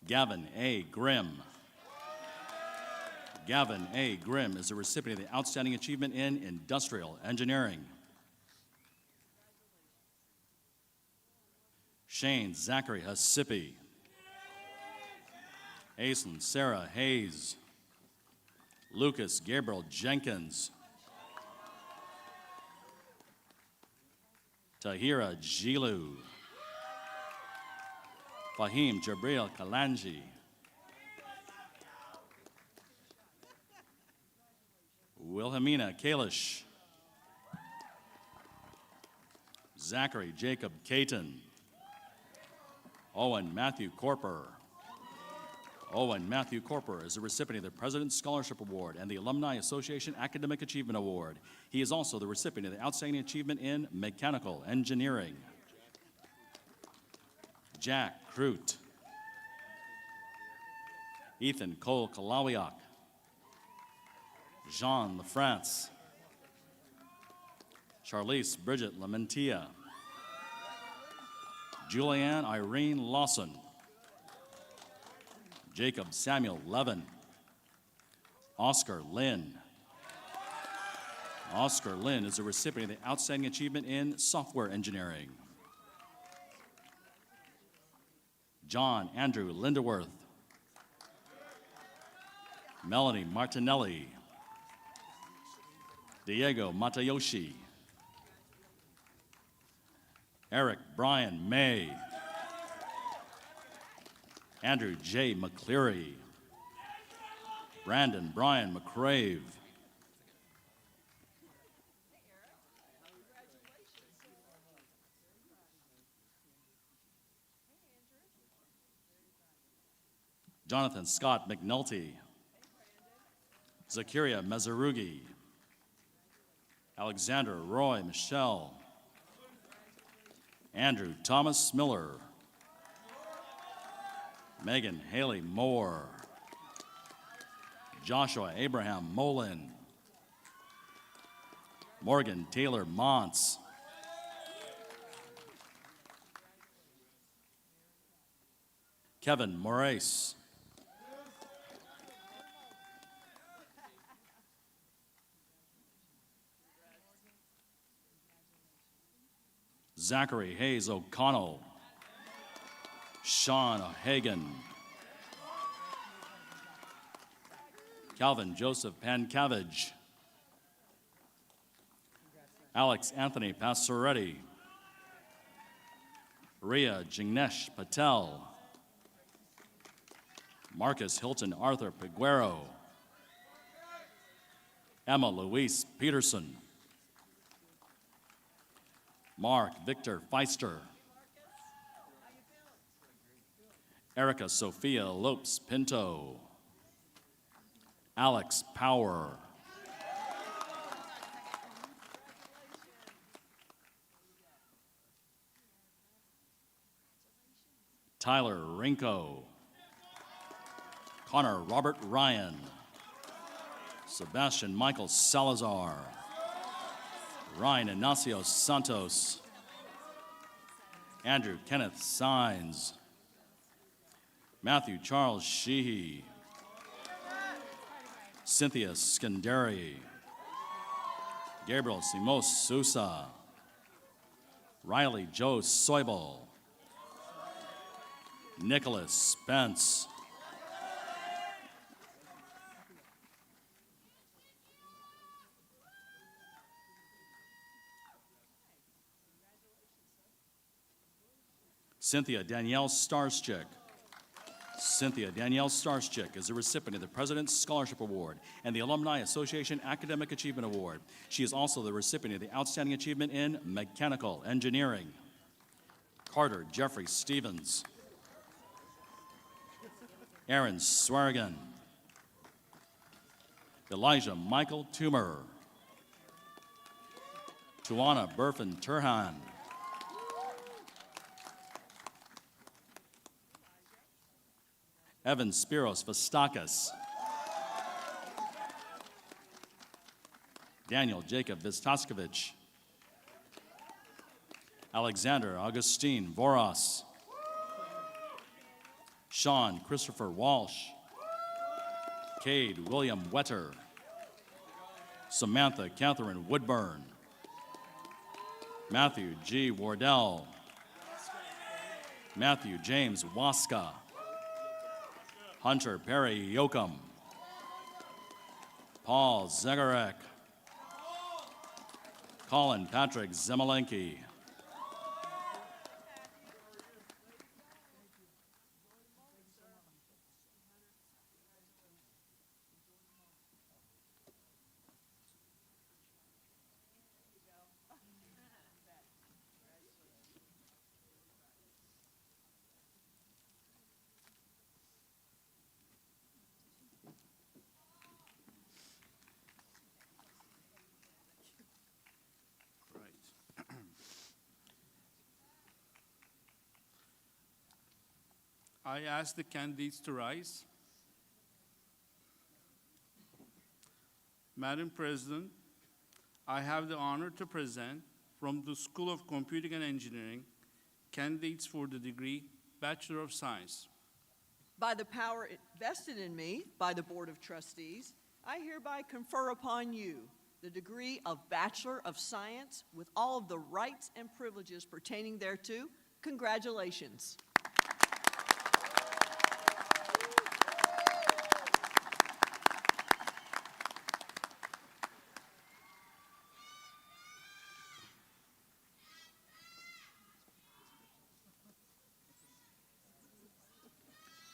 S8: Gavin A. Grimm. Gavin A. Grimm is a recipient of the Outstanding Achievement in Industrial Engineering. Shane Zachary Hasipi. Aislinn Sarah Hayes. Lucas Gabriel Jenkins. Tahira Jilu. Fahim Jabril Kalanji. Wilhelmina Kalish. Zachary Jacob Caton. Owen Matthew Corper. Owen Matthew Corper is a recipient of the President's Scholarship Award and the Alumni Association Academic Achievement Award. He is also the recipient of the Outstanding Achievement in Mechanical Engineering. Jack Crute. Ethan Cole Kalawiak. Jean LaFrance. Charlize Bridget Lamentia. Julianne Irene Lawson. Jacob Samuel Levin. Oscar Lynn. Oscar Lynn is a recipient of the Outstanding Achievement in Software Engineering. John Andrew Linderworth. Melanie Martinelli. Diego Matayoshi. Eric Brian May. Andrew J. McCleary. Brandon Brian McCrave. Jonathan Scott McNulty. Zakaria Mezarugi. Alexander Roy Michelle. Andrew Thomas Miller. Megan Haley Moore. Joshua Abraham Molin. Morgan Taylor Montz. Kevin Moraes. Zachary Hayes O'Connell. Sean Hagan. Calvin Joseph Pankavage. Alex Anthony Passaretti. Ria Jignesh Patel. Marcus Hilton Arthur Peguero. Emma Louise Peterson. Mark Victor Feister. Erica Sophia Lopes Pinto. Alex Power. Tyler Rinko. Connor Robert Ryan. Sebastian Michael Salazar. Ryan Ignacio Santos. Andrew Kenneth Sines. Matthew Charles Sheehy. Cynthia Scanderi. Gabriel Simos Sousa. Riley Joe Soibel. Nicholas Spence. Cynthia Danielle Starschik. Cynthia Danielle Starschik is a recipient of the President's Scholarship Award and the Alumni Association Academic Achievement Award. She is also the recipient of the Outstanding Achievement in Mechanical Engineering. Carter Jeffrey Stevens. Aaron Swearigan. Elijah Michael Toomer. Tuana Burfin Turhan. Evan Spiros Vastakis. Daniel Jacob Vistaskovich. Alexander Augustine Voras. Sean Christopher Walsh. Cade William Wetter. Samantha Catherine Woodburn. Matthew G. Wardell. Matthew James Waska. Hunter Perry Yoakum. Paul Zegarek. Colin Patrick Zemelenki.
S9: I ask the candidates to rise. Madam President, I have the honor to present from the School of Computing and Engineering candidates for the degree Bachelor of Science.
S3: By the power vested in me by the Board of Trustees, I hereby confer upon you the degree of Bachelor of Science with all of the rights and privileges pertaining thereto. Congratulations.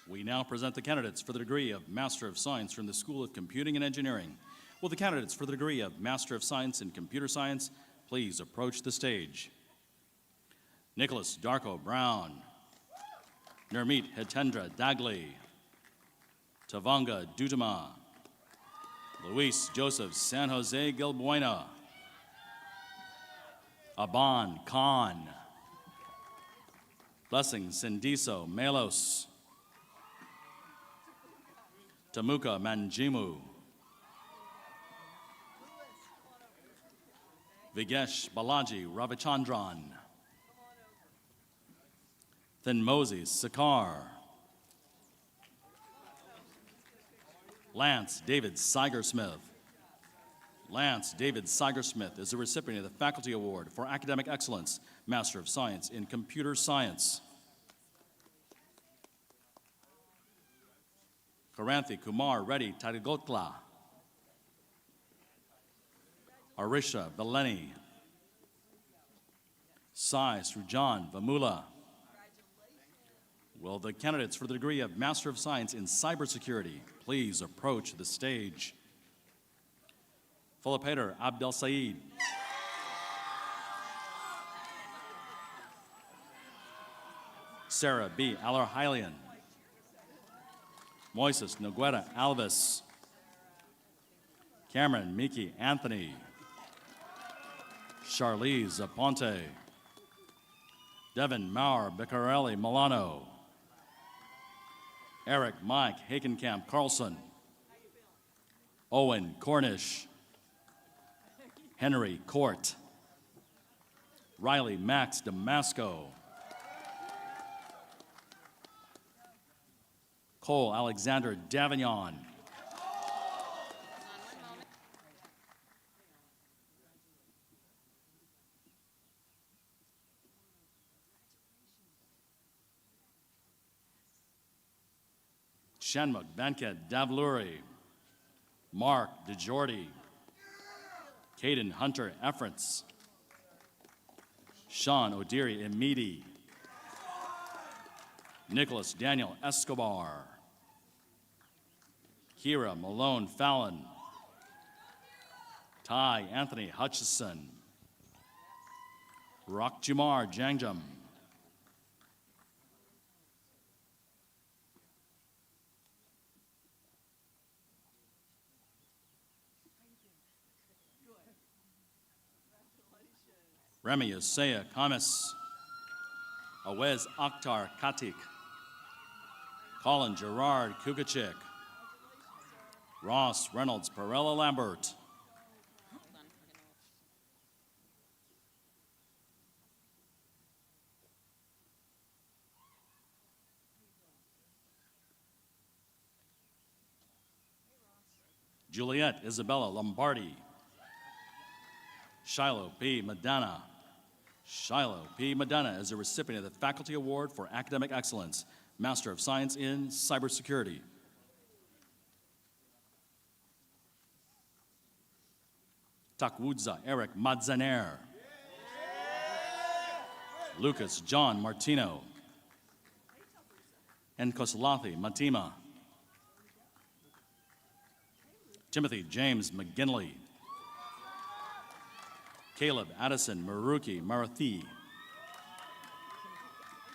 S8: We now present the candidates for the degree of Master of Science from the School of Computing and Engineering. Will the candidates for the degree of Master of Science in Computer Science please approach the stage? Nicholas Darko Brown. Nurmeet Hitendra Dagli. Tavanga Dutama. Luis Joseph San Jose Gilbuena. Aban Khan. Blessing Sindiso Melos. Tamuka Manjimu. Vigesh Balaji Ravichandran. Thinmosi Sakar. Lance David Seigersmith. Lance David Seigersmith is the recipient of the Faculty Award for Academic Excellence, Master of Science in Computer Science. Karanthi Kumar Reddy Tadagotla. Arisha Valeni. Sai Srujan Vamula. Will the candidates for the degree of Master of Science in Cybersecurity please approach the stage? Philippator Abdel Said. Sarah B. Alarhailian. Moises Noguera Alves. Cameron Miki Anthony. Charlize Aponte. Devin Maurer Beccarelli Milano. Eric Mike Hakenkamp Carlson. Owen Cornish. Henry Court. Riley Max Damasco. Cole Alexander Davignon. Shanmugh Venkat Davluri. Mark DeJordy. Caden Hunter Efference. Sean O'Deary Emidi. Nicholas Daniel Escobar. Kira Malone Fallon. Ty Anthony Hutchison. Rakjamar Jangjam. Remy Osea Kamis. Awez Akhtar Katik. Colin Gerard Kugachik. Ross Reynolds Perella Lambert. Juliet Isabella Lombardi. Shiloh P. Madonna. Shiloh P. Madonna is a recipient of the Faculty Award for Academic Excellence, Master of Science in Cybersecurity. Takwudza Eric Madzaner. Lucas John Martino. And Kosalathi Matima. Timothy James McGinley. Caleb Addison Maruki Marathi.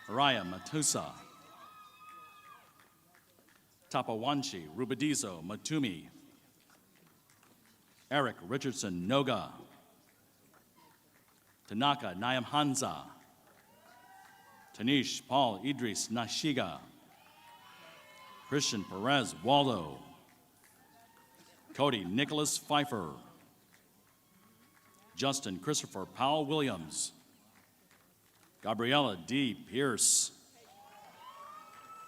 S8: Araya Matusa. Tapawanchi Rubadizo Matumi. Eric Richardson Noga. Tanaka Nyamhanza. Tanish Paul Idris Nashiga. Christian Perez Waldo. Cody Nicholas Pfeiffer. Justin Christopher Powell Williams. Gabriella D. Pierce.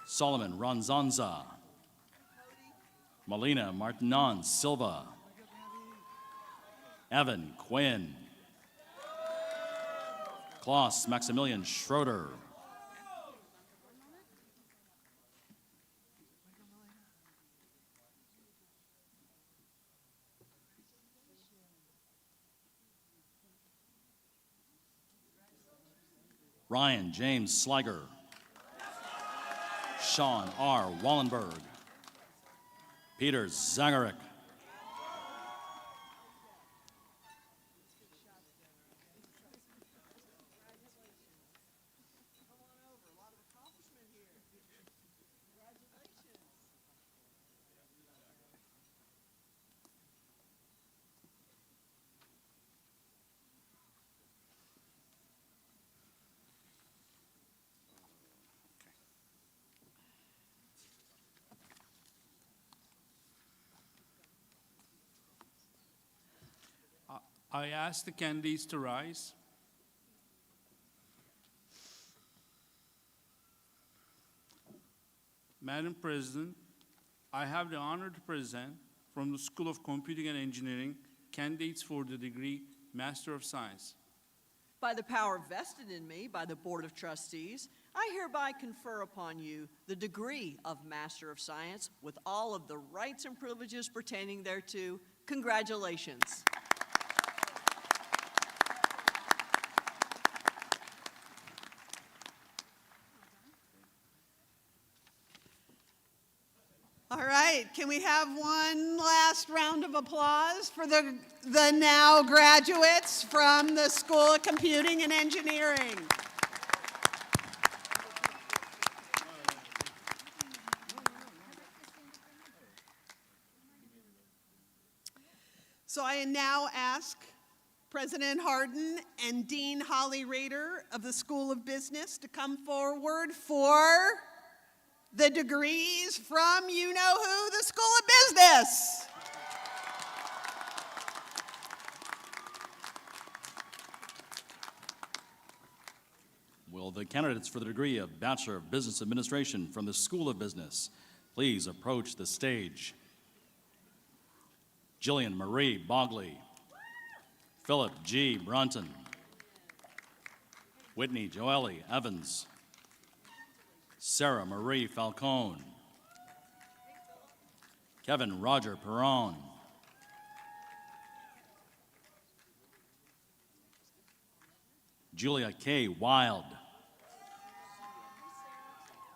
S8: Solomon Ronzanza. Melina Martinon Silva. Evan Quinn. Klaus Maximilian Schroeder. Ryan James Sliger. Sean R. Wallenberg. Peter Zagarick.
S9: I ask the candidates to rise. Madam President, I have the honor to present from the School of Computing and Engineering candidates for the degree Master of Science.
S3: By the power vested in me by the Board of Trustees, I hereby confer upon you the degree of Master of Science with all of the rights and privileges pertaining thereto. Congratulations.
S1: All right, can we have one last round of applause for the now graduates from the School of Computing and Engineering? So I now ask President Hardin and Dean Holly Rader of the School of Business to come forward for the degrees from you-know-who, the School of Business.
S8: Will the candidates for the degree of Bachelor of Business Administration from the School of Business please approach the stage? Jillian Marie Bogley, Philip G. Brunton, Whitney Joelle Evans, Sarah Marie Falcone, Kevin Roger Perron, Julia K. Wild,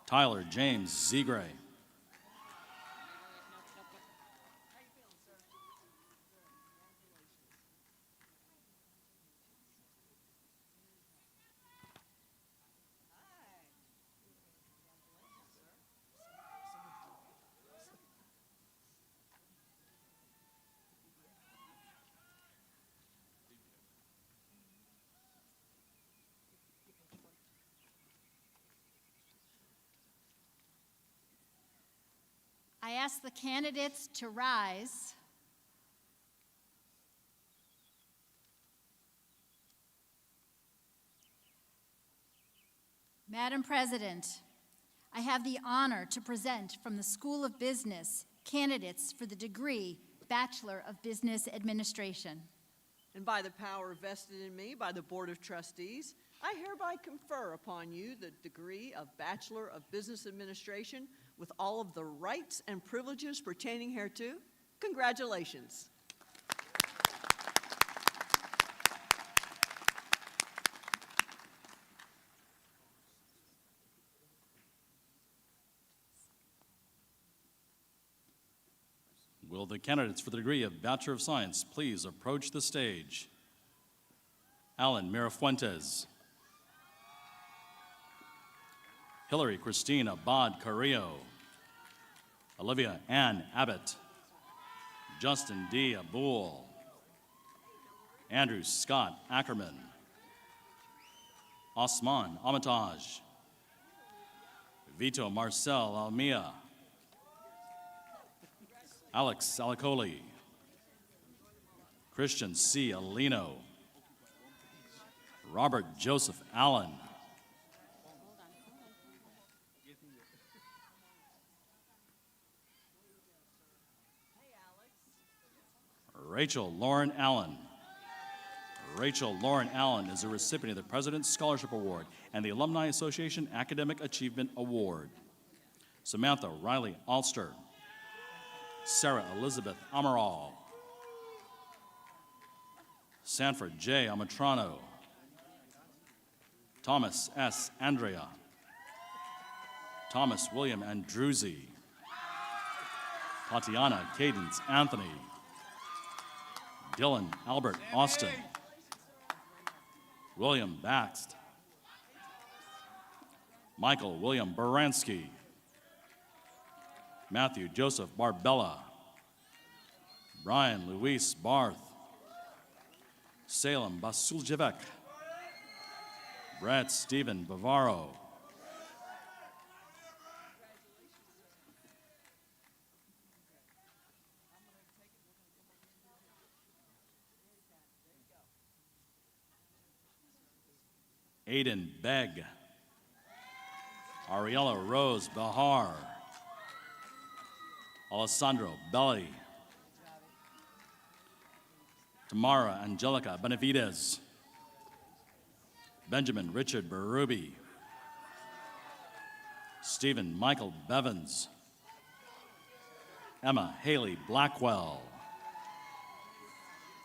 S8: Tyler James Zegray,
S10: I ask the candidates to rise. Madam President, I have the honor to present from the School of Business candidates for the degree Bachelor of Business Administration.
S3: And by the power vested in me by the Board of Trustees, I hereby confer upon you the degree of Bachelor of Business Administration with all of the rights and privileges pertaining hereto. Congratulations.
S8: Will the candidates for the degree of Bachelor of Science please approach the stage? Alan Mirafuentes, Hillary Christine Abad Carrillo, Olivia Ann Abbott, Justin D. Abul, Andrew Scott Ackerman, Osman Amataj, Vito Marcel Almia, Alex Alicoli, Christian C. Alino, Robert Joseph Allen, Rachel Lauren Allen. Rachel Lauren Allen is a recipient of the President's Scholarship Award and the Alumni Association Academic Achievement Award. Samantha Riley Alster. Sarah Elizabeth Amaral. Sanford J. Amatrano. Thomas S. Andrea. Thomas William Andruzzi. Tatiana Cadence Anthony. Dylan Albert Austin. William Baxt. Michael William Baranski. Matthew Joseph Barbella. Brian Luis Barth. Salem Basuljevek. Brad Stephen Bavaro. Aiden Begg. Ariella Rose Bahar. Alessandro Belli. Tamara Angelica Benavides. Benjamin Richard Berube. Stephen Michael Bevins. Emma Haley Blackwell.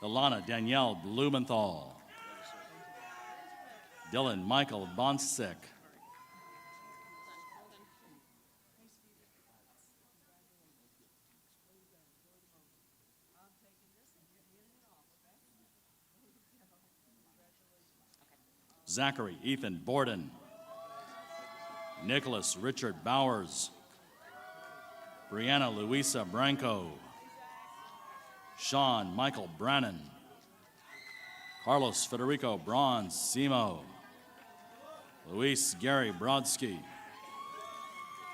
S8: Ilana Danielle Blumenthal. Dylan Michael Bonsick. Zachary Ethan Borden. Nicholas Richard Bowers. Brianna Luisa Branco. Sean Michael Brannon. Carlos Federico Braun Simo. Luis Gary Brodsky.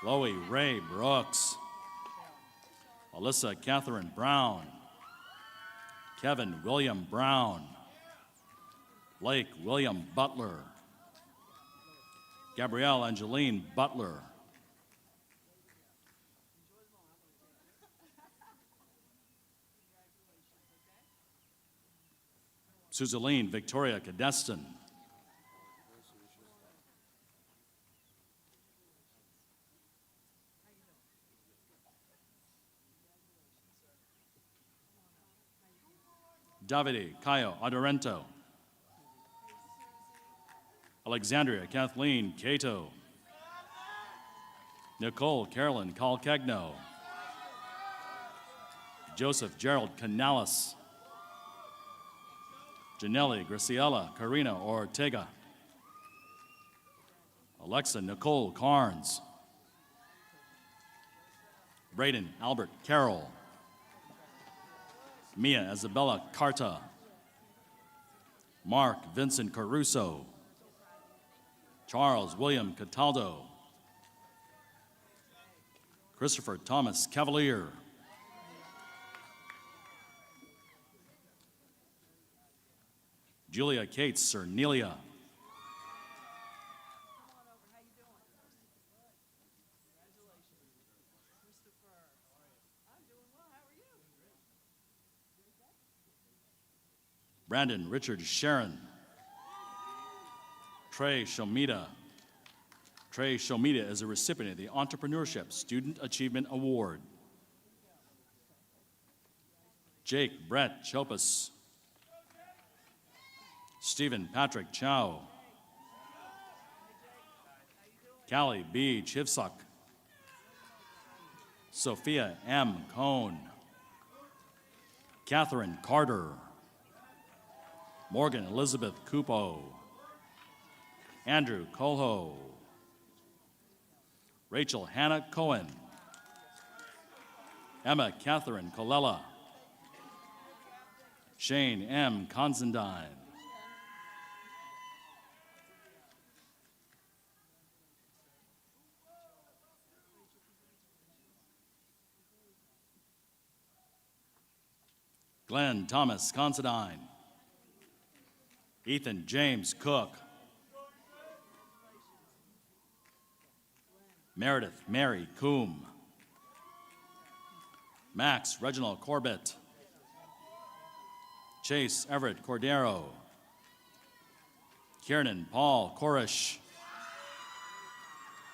S8: Chloe Ray Brooks. Alyssa Catherine Brown. Kevin William Brown. Blake William Butler. Gabrielle Angeline Butler. Suzaline Victoria Cadestin. Davide Caio Adorento. Alexandria Kathleen Cato. Nicole Carolyn Calcagno. Joseph Gerald Canales. Janelle Graciela Carina Ortega. Alexa Nicole Carnes. Braden Albert Carroll. Mia Isabella Carta. Mark Vincent Caruso. Charles William Cataldo. Christopher Thomas Cavalier. Julia Kate Cernelia. Brandon Richard Sharon. Trey Shomida. Trey Shomida is a recipient of the Entrepreneurship Student Achievement Award. Jake Brett Chopas. Stephen Patrick Chow. Callie B. Chivsuk. Sophia M. Cohn. Catherine Carter. Morgan Elizabeth Cupo. Andrew Colho. Rachel Hannah Cohen. Emma Catherine Colella. Shane M. Considine. Glenn Thomas Considine. Ethan James Cook. Meredith Mary Coombe. Max Reginald Corbett. Chase Everett Cordero. Kiernan Paul Korish.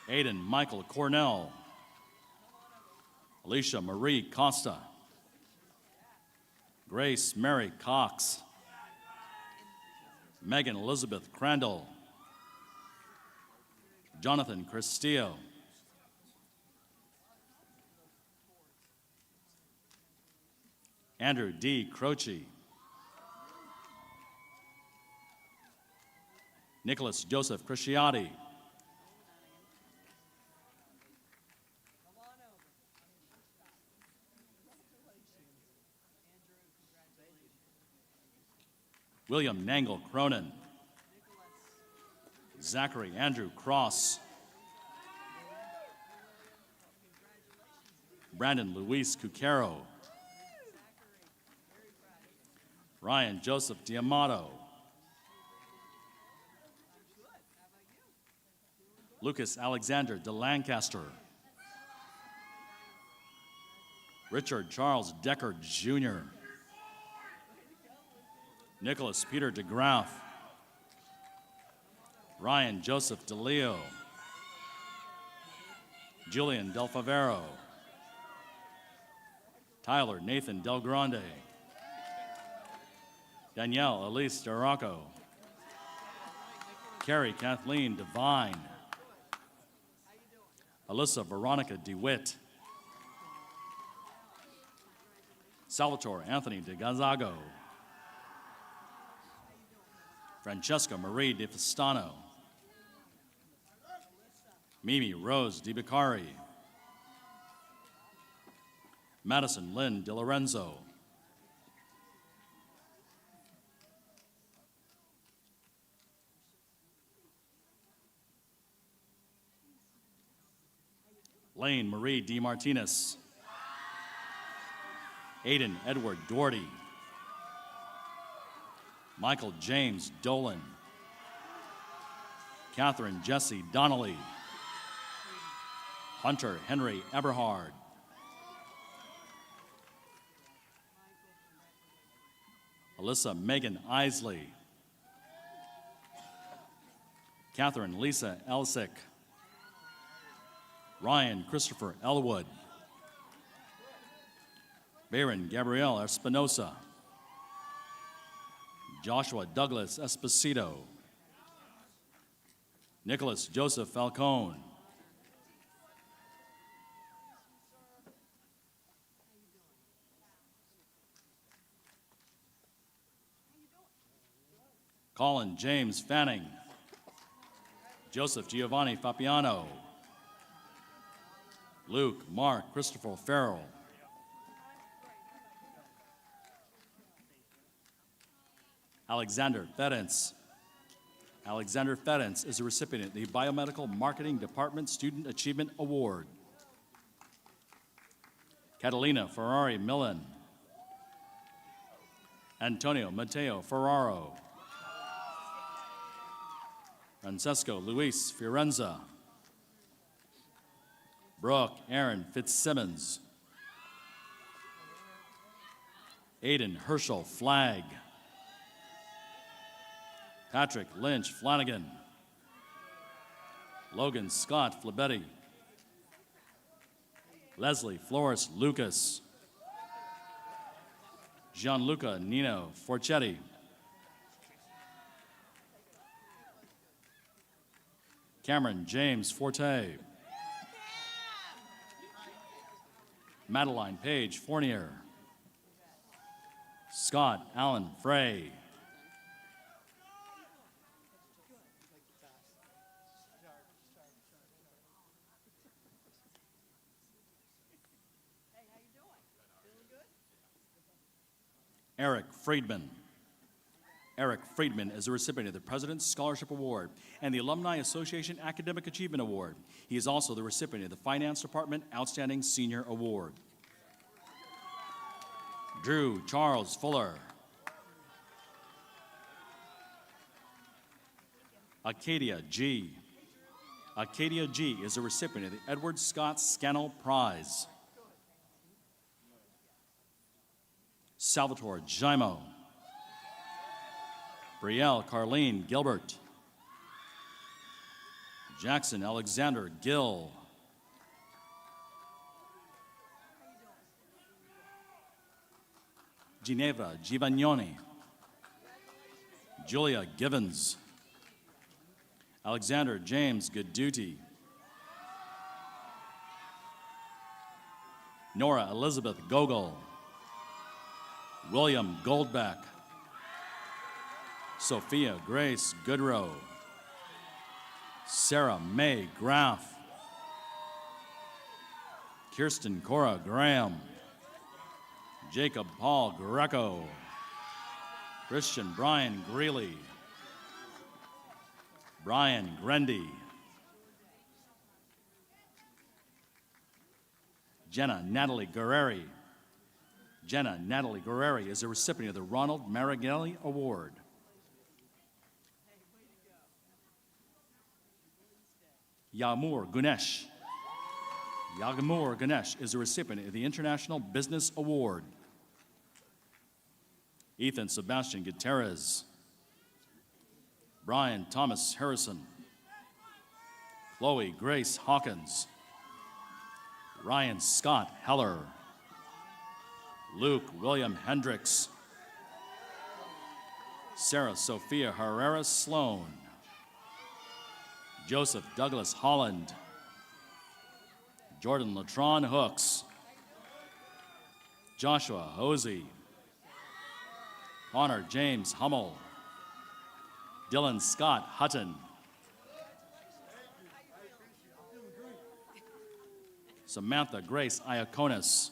S8: Aiden Michael Cornell. Alicia Marie Costa. Grace Mary Cox. Megan Elizabeth Crandall. Jonathan Cristillo. Andrew D. Croce. Nicholas Joseph Crisciati. William Nangle Cronin. Zachary Andrew Cross. Brandon Luis Cucaro. Ryan Joseph Diamato. Lucas Alexander de Lancaster. Richard Charles Decker, Jr. Nicholas Peter DeGraff. Ryan Joseph DeLeo. Julian Del Favero. Tyler Nathan Del Grande. Danielle Elise DeRocco. Carrie Kathleen Devine. Alyssa Veronica DeWitt. Salvatore Anthony de Gonzago. Francesca Marie De Festano. Mimi Rose Di Bicari. Madison Lynn De Lorenzo. Lane Marie D. Martinez. Aiden Edward Doherty. Michael James Dolan. Catherine Jessie Donnelly. Hunter Henry Eberhard. Alyssa Megan Isley. Catherine Lisa Elsick. Ryan Christopher Elwood. Baron Gabrielle Espinosa. Joshua Douglas Esposito. Nicholas Joseph Falcone. Colin James Fanning. Joseph Giovanni Fapiano. Luke Mark Christopher Farrell. Alexander Ferenc. Alexander Ferenc is a recipient of the Biomedical Marketing Department Student Achievement Award. Catalina Ferrari Millen. Antonio Mateo Ferraro. Francesco Luis Fiorenza. Brooke Aaron Fitzsimmons. Aiden Herschel Flagg. Patrick Lynch Flanagan. Logan Scott Flabetti. Leslie Flores Lucas. Gianluca Nino Forchetti. Cameron James Forte. Madeline Page Fournier. Scott Allen Frey. Eric Friedman. Eric Friedman is a recipient of the President's Scholarship Award and the Alumni Association Academic Achievement Award. He is also the recipient of the Finance Department Outstanding Senior Award. Drew Charles Fuller. Acadia G. Acadia G is a recipient of the Edward Scott Scannell Prize. Salvatore Gimo. Brielle Carlene Gilbert. Jackson Alexander Gill. Ginevra Givagnoni. Julia Givens. Alexander James Gooduti. Nora Elizabeth Gogol. William Goldbeck. Sophia Grace Goodrow. Sarah Mae Graff. Kirsten Cora Graham. Jacob Paul Greco. Christian Brian Greeley. Brian Grendy. Jenna Natalie Guerreri. Jenna Natalie Guerreri is a recipient of the Ronald Marigelli Award. Yagmur Gunesh. Yagmur Ganesh is a recipient of the International Business Award. Ethan Sebastian Gutierrez. Brian Thomas Harrison. Chloe Grace Hawkins. Ryan Scott Heller. Luke William Hendricks. Sarah Sophia Herrera Sloan. Joseph Douglas Holland. Jordan Latron Hooks. Joshua Hosey. Connor James Hummel. Dylan Scott Hutton. Samantha Grace Iaconis.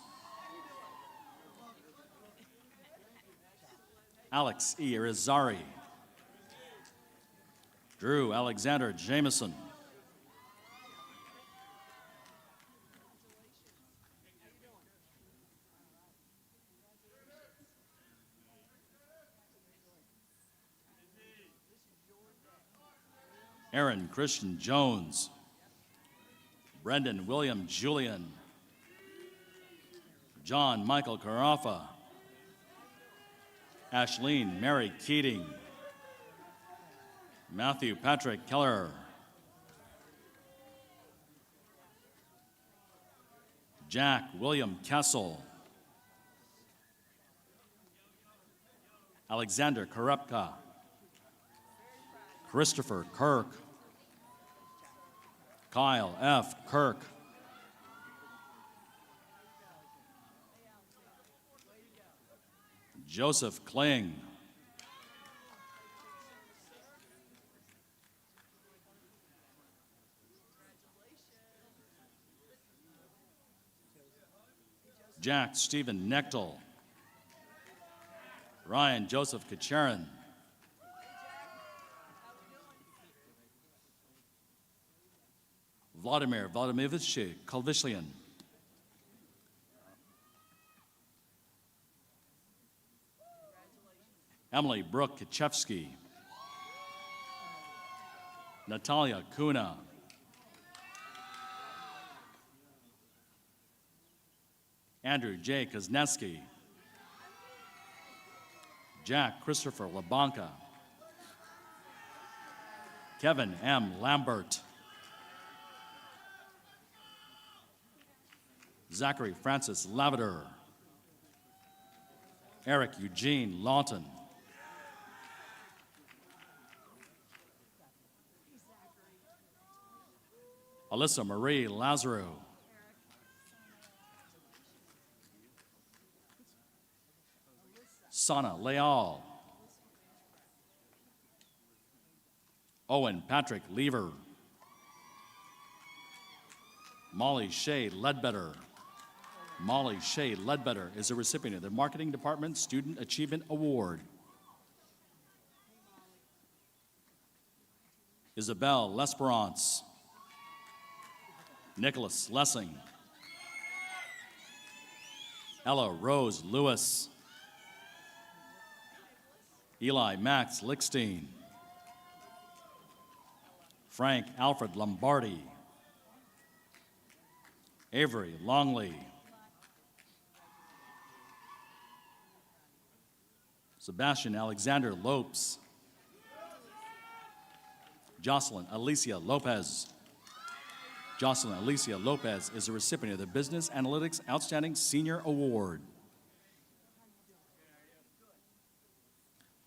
S8: Alex E. Irizarry. Drew Alexander Jameson. Aaron Christian Jones. Brendan William Julian. John Michael Carafa. Ashleen Mary Keating. Matthew Patrick Keller. Jack William Kessel. Alexander Karepka. Christopher Kirk. Kyle F. Kirk. Joseph Kling. Jack Stephen Nechtel. Ryan Joseph Kacharin. Vladimir Vladimirovich Kalvishlian. Emily Brooke Kachevsky. Natalia Kuna. Andrew J. Kuzneski. Jack Christopher LaBanca. Kevin M. Lambert. Zachary Francis Lavender. Eric Eugene Lawton. Alyssa Marie Lazaro. Sana Leal. Owen Patrick Lever. Molly Shea Ledbetter. Molly Shea Ledbetter is a recipient of the Marketing Department Student Achievement Award. Isabel Lesperance. Nicholas Lessing. Ella Rose Lewis. Eli Max Lickstein. Frank Alfred Lombardi. Avery Longley. Sebastian Alexander Lopes. Jocelyn Alicia Lopez. Jocelyn Alicia Lopez is a recipient of the Business Analytics Outstanding Senior Award.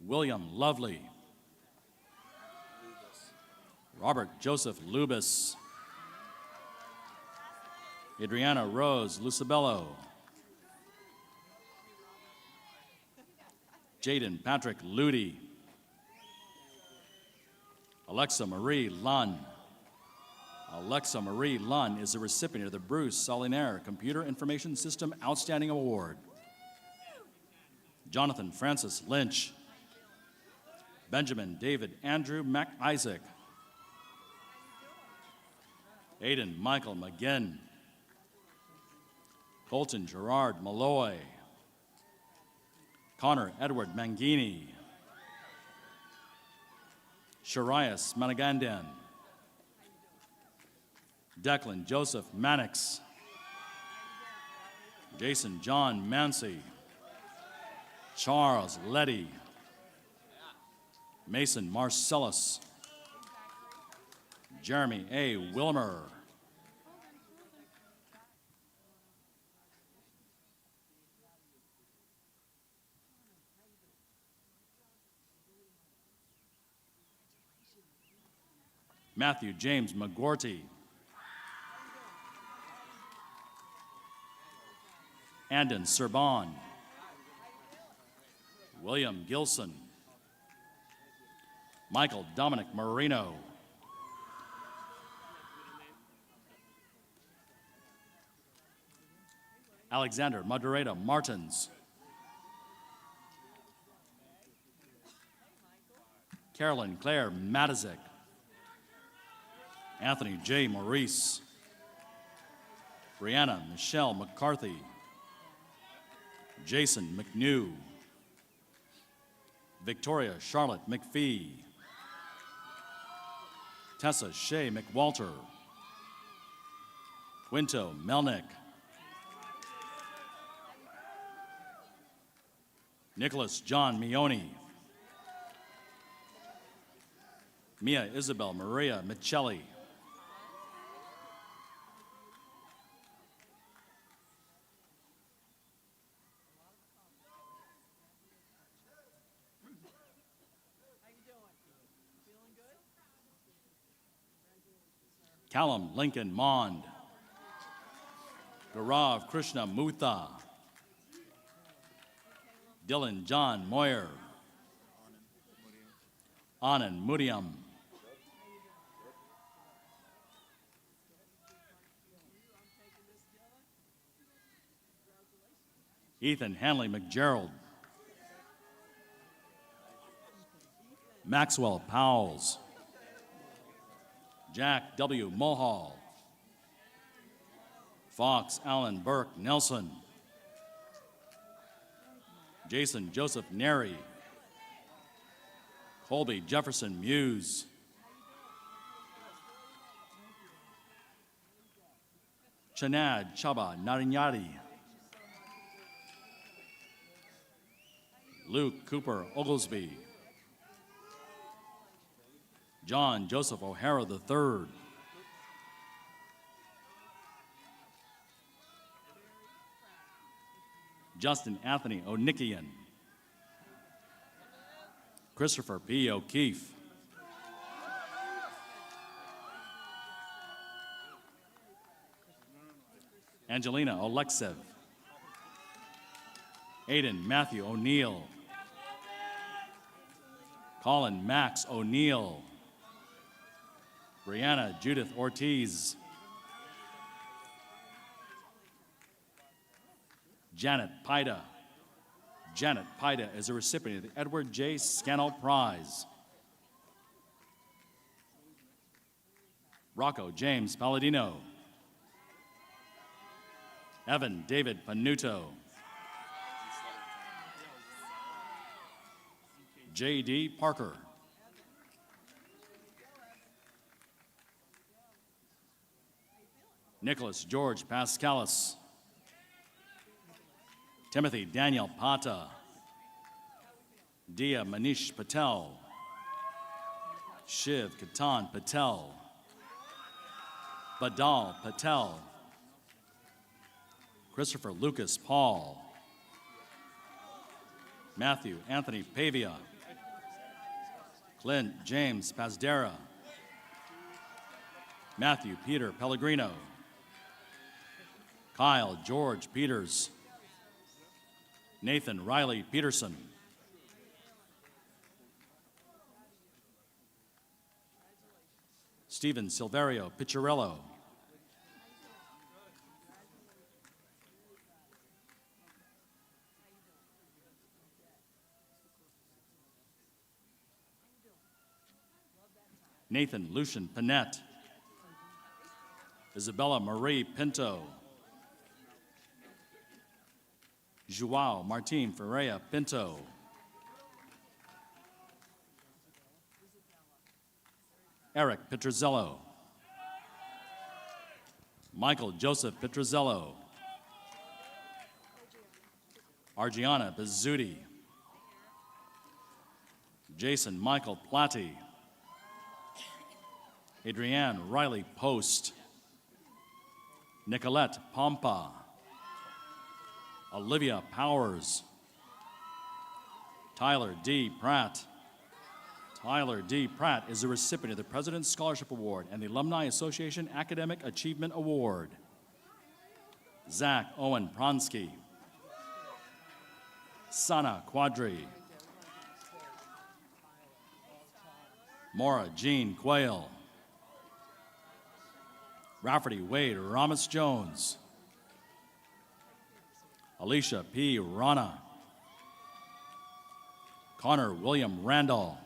S8: William Lovely. Robert Joseph Lubis. Adriana Rose Lucibello. Jaden Patrick Ludi. Alexa Marie Lunn. Alexa Marie Lunn is a recipient of the Bruce Solinaire Computer Information System Outstanding Award. Jonathan Francis Lynch. Benjamin David Andrew McIsaac. Aiden Michael McGinn. Colton Gerard Malloy. Connor Edward Mangini. Sharias Managandan. Declan Joseph Mannix. Jason John Mancy. Charles Letty. Mason Marcellus. Jeremy A. Wilmer. Matthew James McGorty. Andon Serban. William Gilson. Michael Dominic Marino. Alexander Madureira Martins. Carolyn Claire Matizik. Anthony J. Maurice. Brianna Michelle McCarthy. Jason McNew. Victoria Charlotte McPhee. Tessa Shea McWalter. Quinto Melnick. Nicholas John Mione. Mia Isabel Maria Michelli. Callum Lincoln Mond. Gaurav Krishna Mutha. Dylan John Moyer. Anand Muriam. Ethan Hanley McGerald. Maxwell Powles. Jack W. Mohall. Fox Allen Burke Nelson. Jason Joseph Neri. Colby Jefferson Muse. Chanad Chaba Narinyadi. Luke Cooper Oglesby. John Joseph O'Hara III. Justin Anthony Onikian. Christopher P. O'Keefe. Angelina Oleksev. Aiden Matthew O'Neill. Colin Max O'Neill. Brianna Judith Ortiz. Janet Pida. Janet Pida is a recipient of the Edward J. Scannell Prize. Rocco James Palladino. Evan David Panuto. J.D. Parker. Nicholas George Pascalis. Timothy Daniel Pata. Dia Manish Patel. Shiv Katan Patel. Badal Patel. Christopher Lucas Paul. Matthew Anthony Pavia. Clint James Pazdera. Matthew Peter Pellegrino. Kyle George Peters. Nathan Riley Peterson. Stephen Silverio Picciarello. Nathan Lucian Panett. Isabella Marie Pinto. Joao Martin Ferreira Pinto. Eric Petrozello. Michael Joseph Petrozello. Argiana Bizzuti. Jason Michael Platte. Adrienne Riley Post. Nicolette Pompa. Olivia Powers. Tyler D. Pratt. Tyler D. Pratt is the recipient of the President's Scholarship Award and the Alumni Association Academic Achievement Award. Zach Owen Pronsky. Sana Quadri. Maura Jean Quayle. Rafferty Wade Ramos Jones. Alicia P. Rana. Connor William Randall.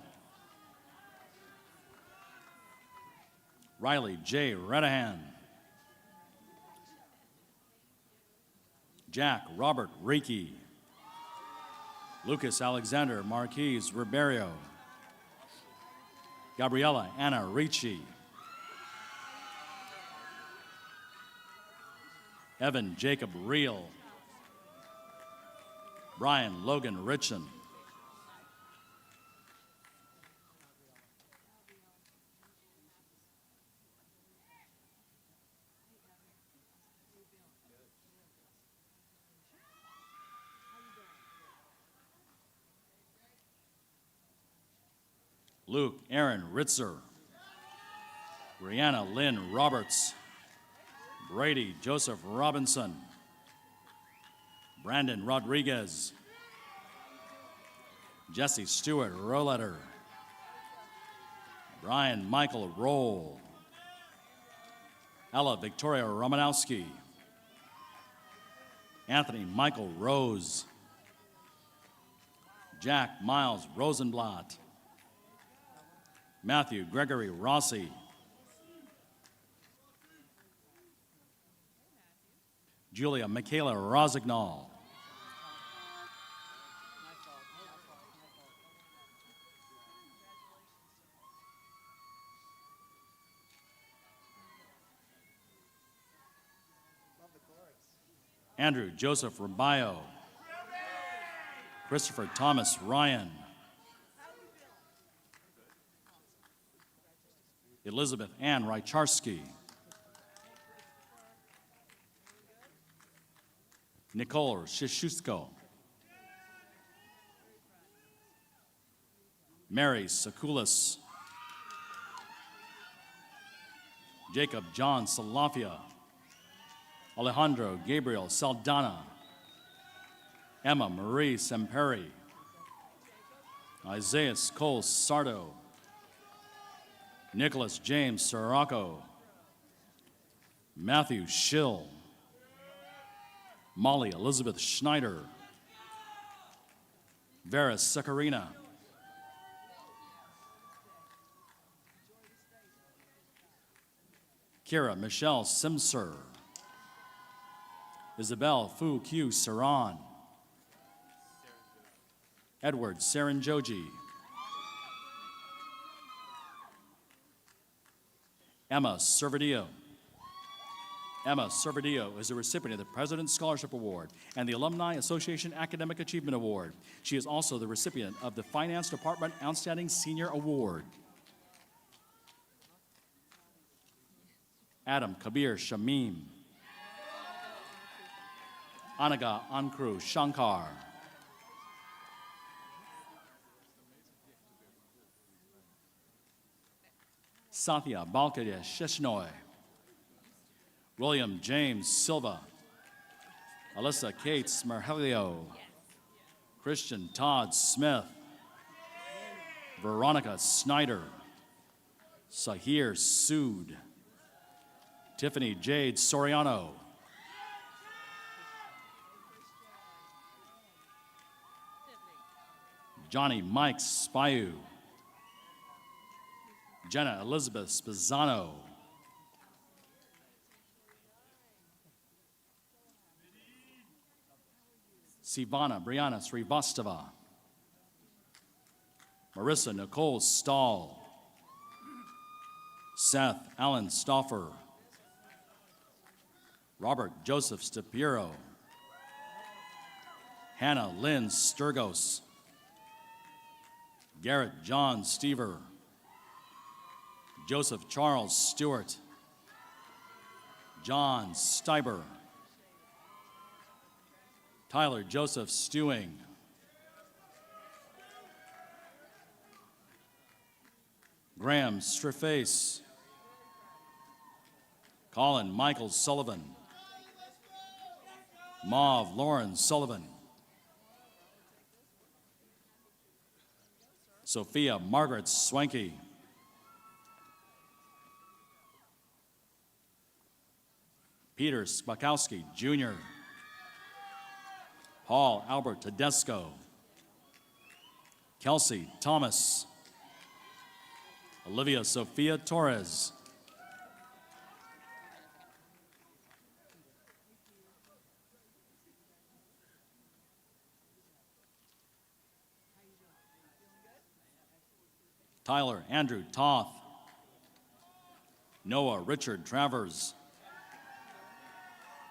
S8: Riley J. Redahan. Jack Robert Reiki. Lucas Alexander Marquez Ribeiro. Gabriella Anna Ricci. Evan Jacob Reel. Brian Logan Ritchen. Luke Aaron Ritzer. Brianna Lynn Roberts. Brady Joseph Robinson. Brandon Rodriguez. Jesse Stewart Roletter. Brian Michael Roll. Ella Victoria Romanowski. Anthony Michael Rose. Jack Miles Rosenblatt. Matthew Gregory Rossi. Julia Michaela Rosignol. Andrew Joseph Rabayo. Christopher Thomas Ryan. Elizabeth Ann Rycharski. Nicole Shishusko. Mary Sakulis. Jacob John Salafia. Alejandro Gabriel Saldana. Emma Marie Semperi. Isaiah Cole Sardo. Nicholas James Sirocco. Matthew Schill. Molly Elizabeth Schneider. Vera Sakarina. Kira Michelle Simser. Isabel Fu Q Saran. Edward Saranjoji. Emma Servadio. Emma Servadio is a recipient of the President's Scholarship Award and the Alumni Association Academic Achievement Award. She is also the recipient of the Finance Department Outstanding Senior Award. Adam Kabir Shamim. Anaga Ankru Shankar. Satya Balkadesh Sheshnoi. William James Silva. Alyssa Kate Smerhelio. Christian Todd Smith. Veronica Snyder. Sahir Sood. Tiffany Jade Soriano. Johnny Mike Spayu. Jenna Elizabeth Spizzano. Sivana Brianna Srivastava. Marissa Nicole Stahl. Seth Allen Stauffer. Robert Joseph Stapiro. Hannah Lynn Sturgos. Garrett John Stever. Joseph Charles Stewart. John Steiber. Tyler Joseph Stewing. Graham Strefface. Colin Michael Sullivan. Mauve Lauren Sullivan. Sophia Margaret Swanky. Peter Spakowski Jr. Paul Albert Tedesco. Kelsey Thomas. Olivia Sophia Torres. Tyler Andrew Toth. Noah Richard Travers.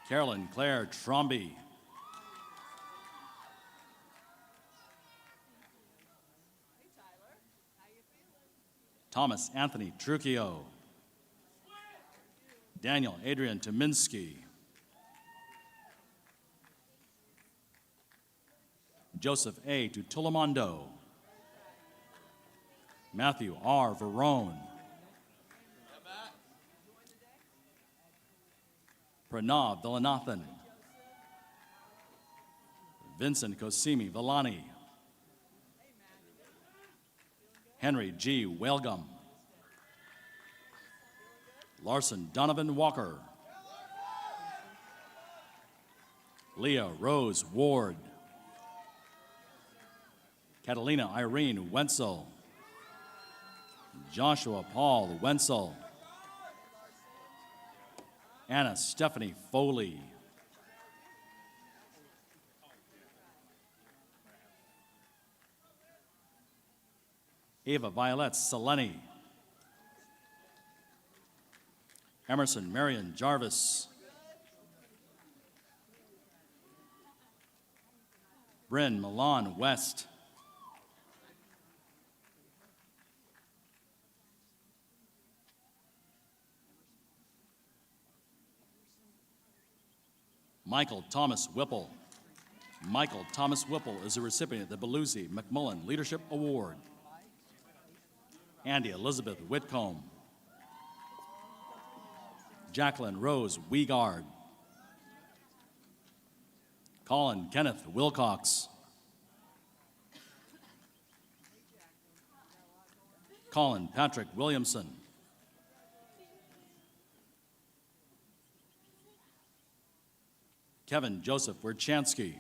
S8: Carolyn Claire Tromby. Thomas Anthony Trucchio. Daniel Adrian Tominski. Joseph A. Tutulamondo. Matthew R. Verone. Pranav Villanathan. Vincent Cosimi Villani. Henry G. Whalegum. Larson Donovan Walker. Leah Rose Ward. Catalina Irene Wenzel. Joshua Paul Wenzel. Anna Stephanie Foley. Ava Violet Seleni. Emerson Marion Jarvis. Bryn Milan West. Michael Thomas Whipple. Michael Thomas Whipple is a recipient of the Belusi McMullen Leadership Award. Andy Elizabeth Whitcomb. Jacqueline Rose Wiegard. Colin Kenneth Wilcox. Colin Patrick Williamson. Kevin Joseph Werchansky.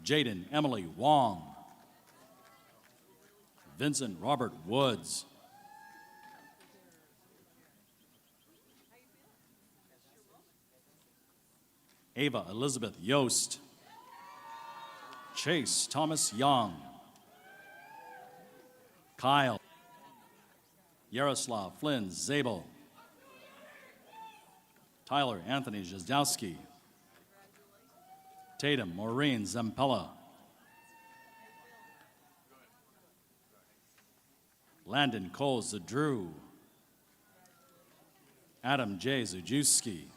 S8: Jaden Emily Wong. Vincent Robert Woods. Ava Elizabeth Yost. Chase Thomas Young. Kyle. Yaroslav Flynn Zabel. Tyler Anthony Jazdowski. Tatum Maureen Zampella. Landon Cole Zadrew. Adam J. Zajewski.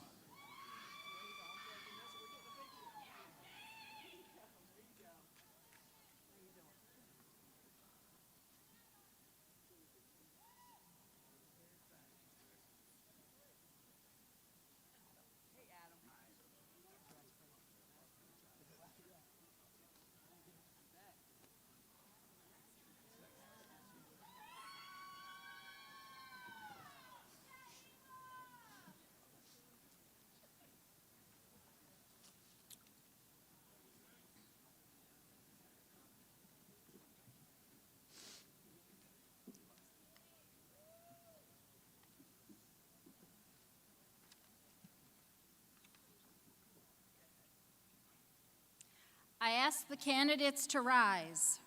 S10: I ask the candidates to rise.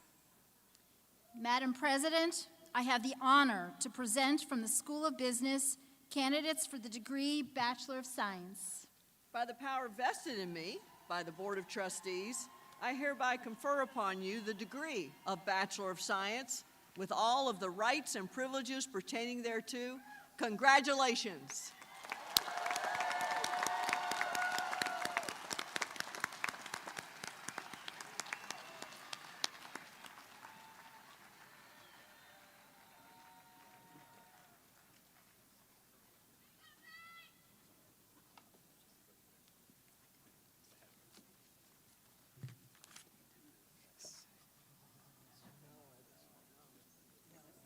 S10: Madam President, I have the honor to present from the School of Business Candidates for the degree Bachelor of Science.
S3: By the power vested in me by the Board of Trustees, I hereby confer upon you the degree of Bachelor of Science with all of the rights and privileges pertaining thereto. Congratulations.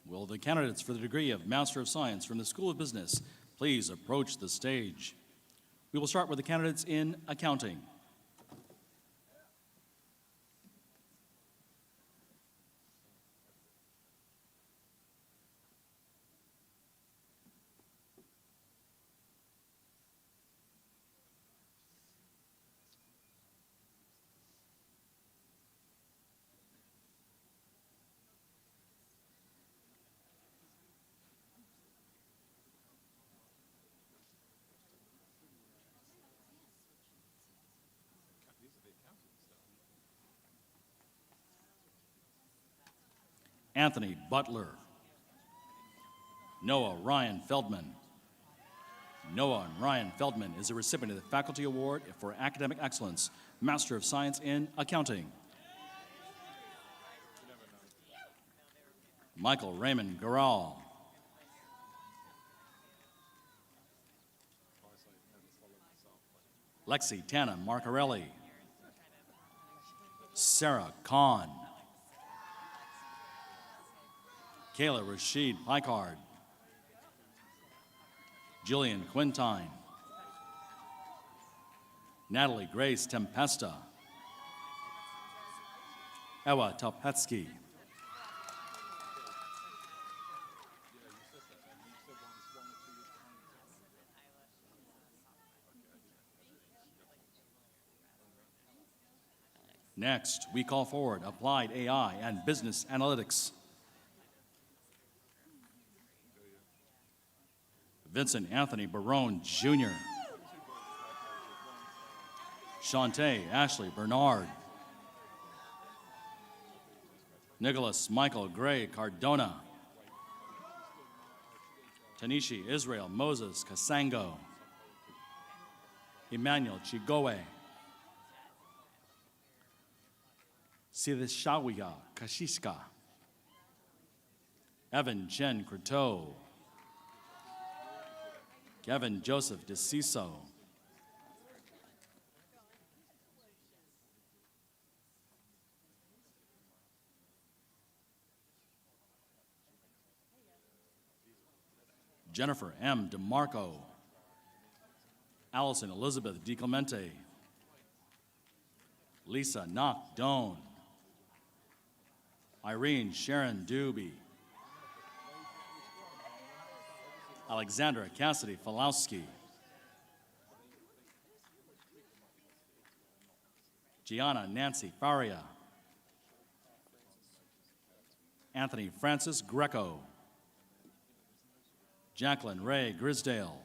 S8: Will the candidates for the degree of Master of Science from the School of Business please approach the stage? We will start with the candidates in accounting. Anthony Butler. Noah Ryan Feldman. Noah Ryan Feldman is a recipient of the Faculty Award for Academic Excellence, Master of Science in Accounting. Michael Raymond Garral. Lexi Tana Marcarelli. Sarah Kahn. Kayla Rashid Picard. Jillian Quintine. Natalie Grace Tempesta. Ewa Topetsky. Next, we call forward Applied AI and Business Analytics. Vincent Anthony Barone, Jr. Shantae Ashley Bernard. Nicholas Michael Gray Cardona. Tanishi Israel Moses Kasango. Emmanuel Chigoe. Sidishawiga Kashiska. Evan Chen Croteau. Kevin Joseph DeCiso. Jennifer M. DeMarco. Allison Elizabeth DiClemente. Lisa Knock Doan. Irene Sharon Doobie. Alexandra Cassidy Falowski. Gianna Nancy Faria. Anthony Francis Greco. Jacqueline Ray Grisdale.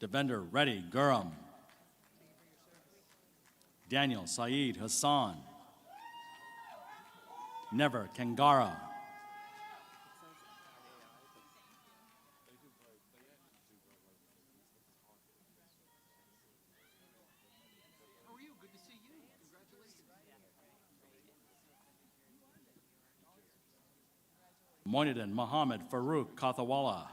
S8: Devender Reddy Gurram. Daniel Saeed Hassan. Never Kangara. Moinuddin Mohammed Farouk Kathawala.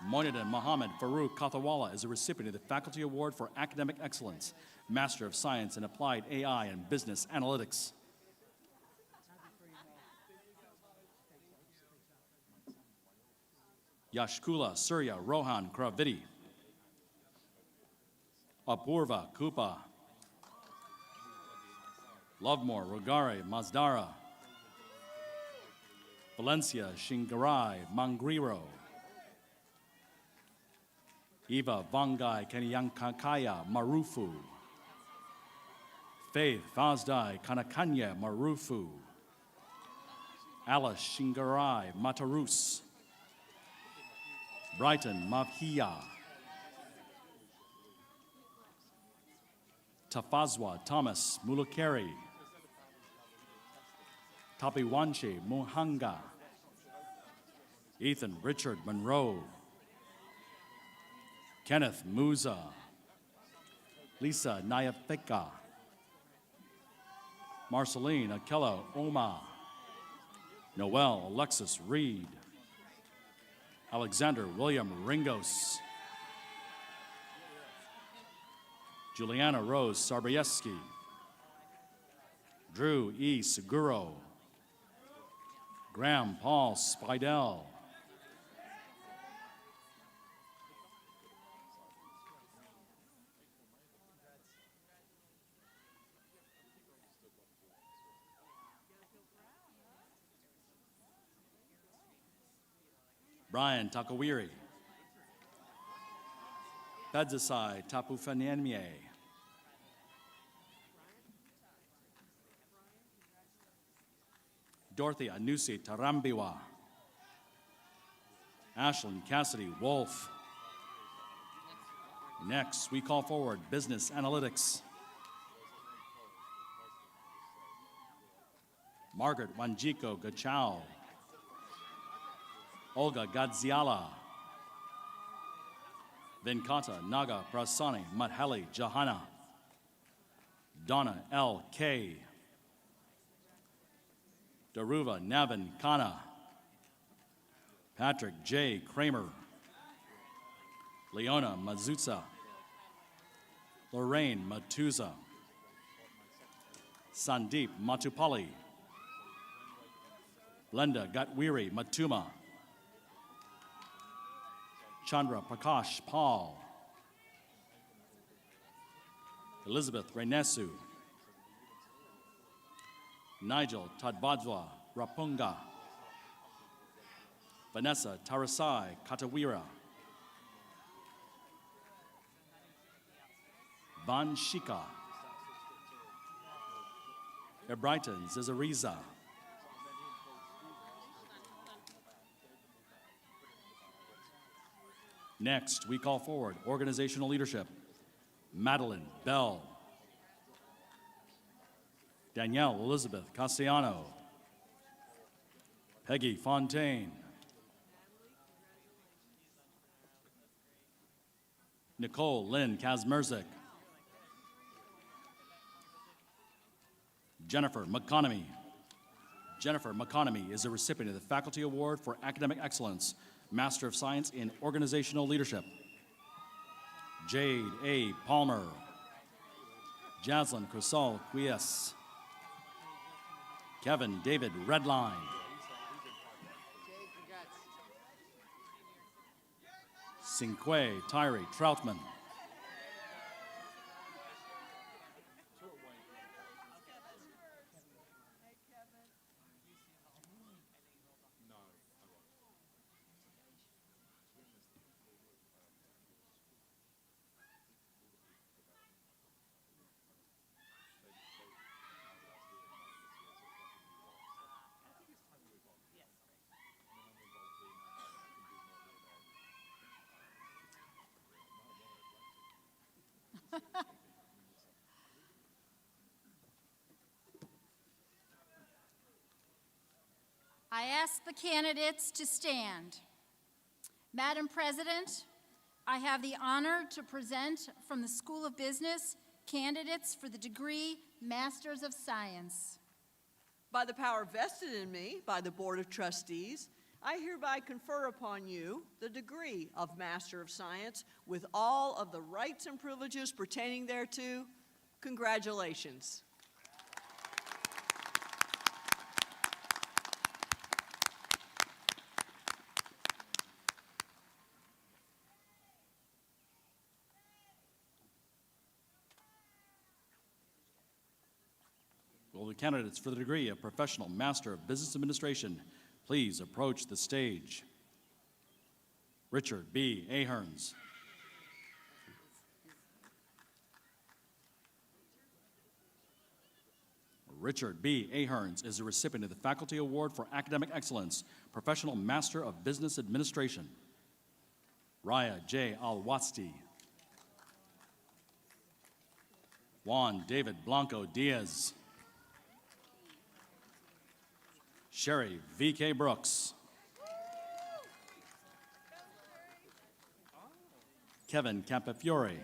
S8: Moinuddin Mohammed Farouk Kathawala is a recipient of the Faculty Award for Academic Excellence, Master of Science in Applied AI and Business Analytics. Yashkula Surya Rohan Kravidi. Apurva Kupa. Lovemore Rogare Mazdara. Valencia Shingarai Mangriro. Eva Vangai Kenyankakaya Marufu. Faith Fazdai Kanakanya Marufu. Alice Shingarai Matarus, Brighton Mavhia, Tafazwa Thomas Mulukeri, Tapiwanche Muhanga, Ethan Richard Monroe, Kenneth Musa, Lisa Nayafika, Marceline Akela Oma, Noel Alexis Reed, Alexander William Ringos, Juliana Rose Sarbayeski, Drew E. Seguro, Graham Paul Spidell, Brian Takawiri, Bedzasai Tapufanyemye, Dorothy Anusi Tarambiwa, Ashlyn Cassidy Wolf. Next, we call forward Business Analytics. Margaret Wanjiko Gachao, Olga Gadziala, Venkata Naga Prasani Madhali Jahana, Donna L. K., Daruva Navin Kana, Patrick J. Kramer, Leona Mazutza, Lorraine Matuza, Sandeep Matupali, Glenda Gatwiri Matuma, Chandra Prakash Paul, Elizabeth Renesu, Nigel Tadvadwa Rapunga, Vanessa Tarasai Katawira, Van Shika, Ebrighton Zizariza, Next, we call forward organizational leadership. Madeline Bell, Danielle Elizabeth Castellano, Peggy Fontaine, Nicole Lynn Kazmerzik, Jennifer McConomy. Jennifer McConomy is a recipient of the Faculty Award for Academic Excellence, Master of Science in Organizational Leadership. Jade A. Palmer, Jaslyn Crisol Quies, Kevin David Redline, Cinque Tyree Troutman,
S10: I ask the candidates to stand. Madam President, I have the honor to present from the School of Business candidates for the degree Masters of Science.
S3: By the power vested in me by the Board of Trustees, I hereby confer upon you the degree of Master of Science with all of the rights and privileges pertaining thereto. Congratulations.
S8: Will the candidates for the degree of Professional Master of Business Administration please approach the stage? Richard B. Aherns. Richard B. Aherns is the recipient of the Faculty Award for Academic Excellence, Professional Master of Business Administration. Raya J. Alwatsti. Juan David Blanco Diaz. Sherry V.K. Brooks. Kevin Campafiore.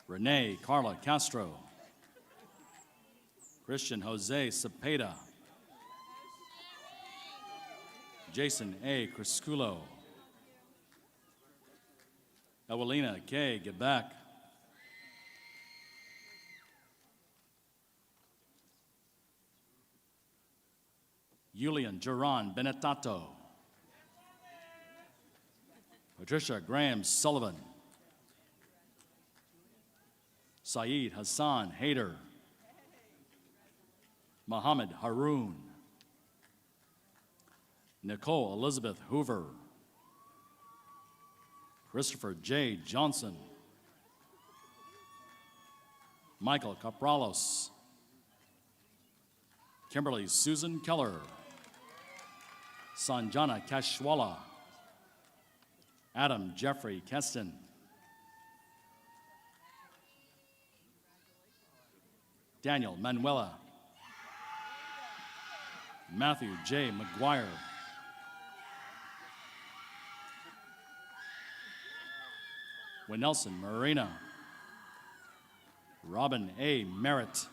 S8: Renee Carla Castro. Christian Jose Cepeda. Jason A. Crisculo. Evelina K. Gebeck. Julian Duran Benetato. Patricia Graham Sullivan. Saeed Hassan Haider. Mohammed Haroon. Nicole Elizabeth Hoover. Christopher J. Johnson. Michael Capralos. Kimberly Susan Keller. Sanjana Kashwala. Adam Jeffrey Keston. Daniel Manuela. Matthew J. McGuire. Winelson Marina. Robin A. Merritt.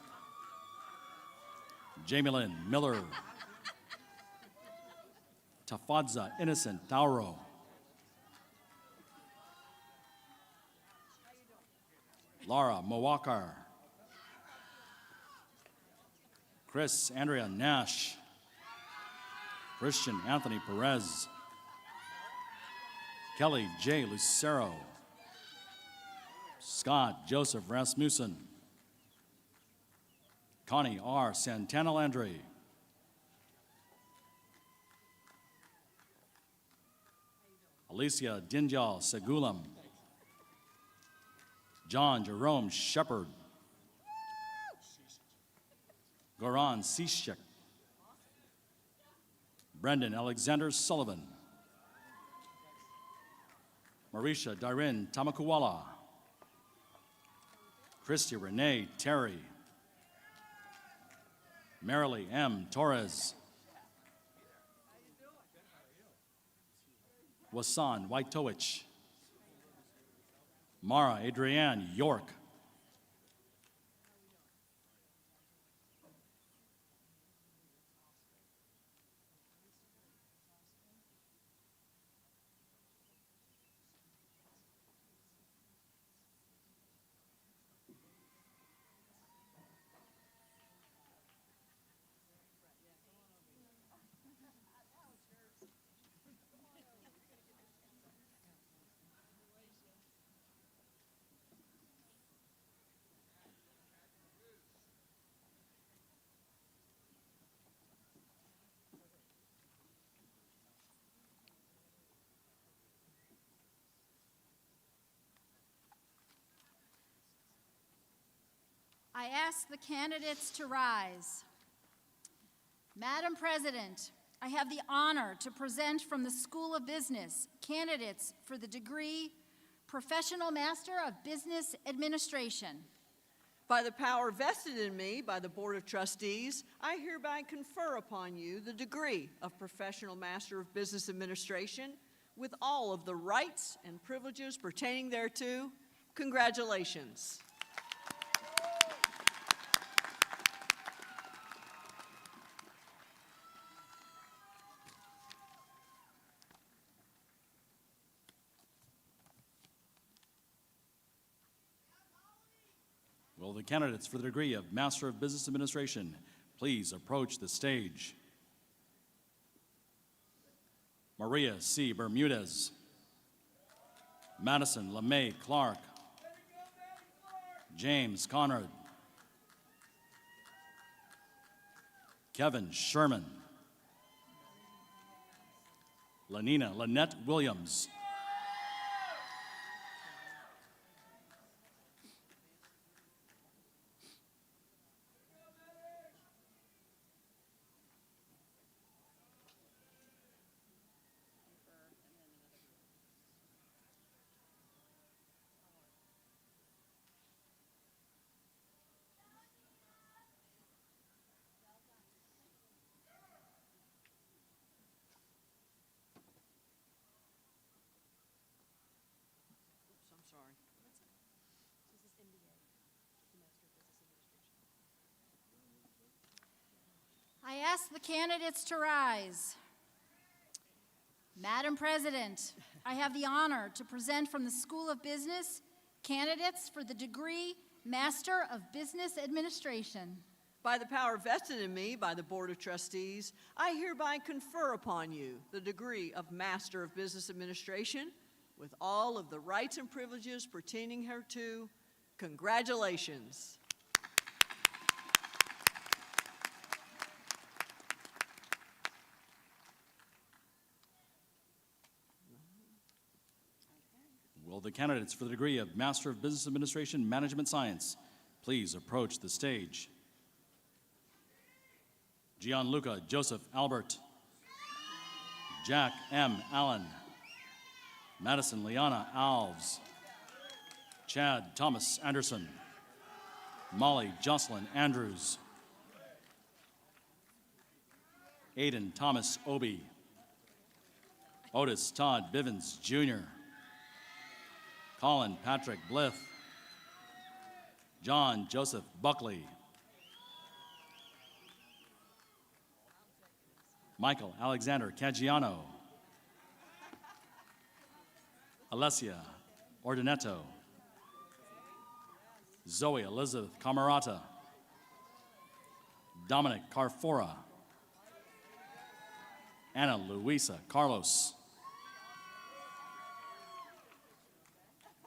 S8: Jamie Lynn Miller. Tafadza Innocent Tauro. Laura Mawakar. Chris Andrea Nash. Christian Anthony Perez. Kelly J. Lucero. Scott Joseph Rasmussen. Connie R. Santana Landry. Alicia Dinjal Segulam. John Jerome Shepard. Goran Sishik. Brendan Alexander Sullivan. Marisha Darin Tamakuwala. Christy Renee Terry. Marilee M. Torres. Wasan Waitowich. Mara Adrienne York.
S10: I ask the candidates to rise. Madam President, I have the honor to present from the School of Business candidates for the degree Professional Master of Business Administration.
S3: By the power vested in me by the Board of Trustees, I hereby confer upon you the degree of Professional Master of Business Administration with all of the rights and privileges pertaining thereto. Congratulations.
S8: Will the candidates for the degree of Master of Business Administration please approach the stage? Maria C. Bermudez. Madison LeMay Clark. James Conrad. Kevin Sherman. Lenina Lynette Williams.
S10: I ask the candidates to rise. Madam President, I have the honor to present from the School of Business candidates for the degree Master of Business Administration.
S3: By the power vested in me by the Board of Trustees, I hereby confer upon you the degree of Master of Business Administration with all of the rights and privileges pertaining thereto. Congratulations.
S8: Will the candidates for the degree of Master of Business Administration Management Science please approach the stage? Gianluca Joseph Albert, Jack M. Allen, Madison Liana Alves, Chad Thomas Anderson, Molly Jocelyn Andrews, Aiden Thomas Obi, Otis Todd Bivens Jr., Colin Patrick Blith, John Joseph Buckley, Michael Alexander Caggiano, Alessia Ordinetto, Zoe Elizabeth Camerata, Dominic Carfora, Anna Luisa Carlos,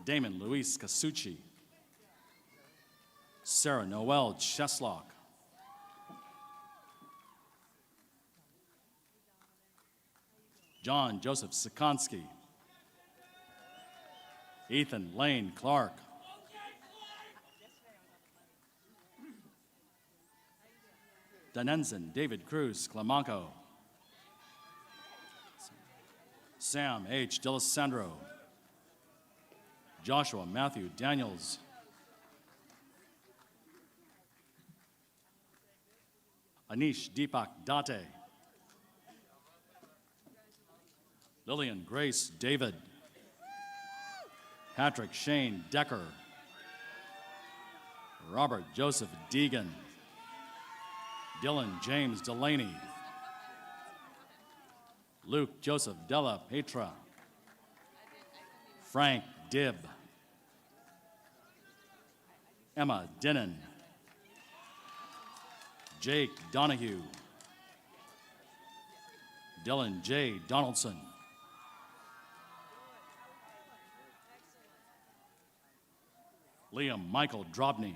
S8: Damon Luis Casucci, Sarah Noel Cheslock, John Joseph Sikonsky, Ethan Lane Clark, Danenzen David Cruz Clamanco, Sam H. D'Alessandro, Joshua Matthew Daniels, Anish Deepak Date, Lillian Grace David, Patrick Shane Decker, Robert Joseph Deegan, Dylan James Delaney, Luke Joseph Della Petra, Frank Dibb, Emma Denon, Jake Donahue, Dylan J. Donaldson, Liam Michael Drobny.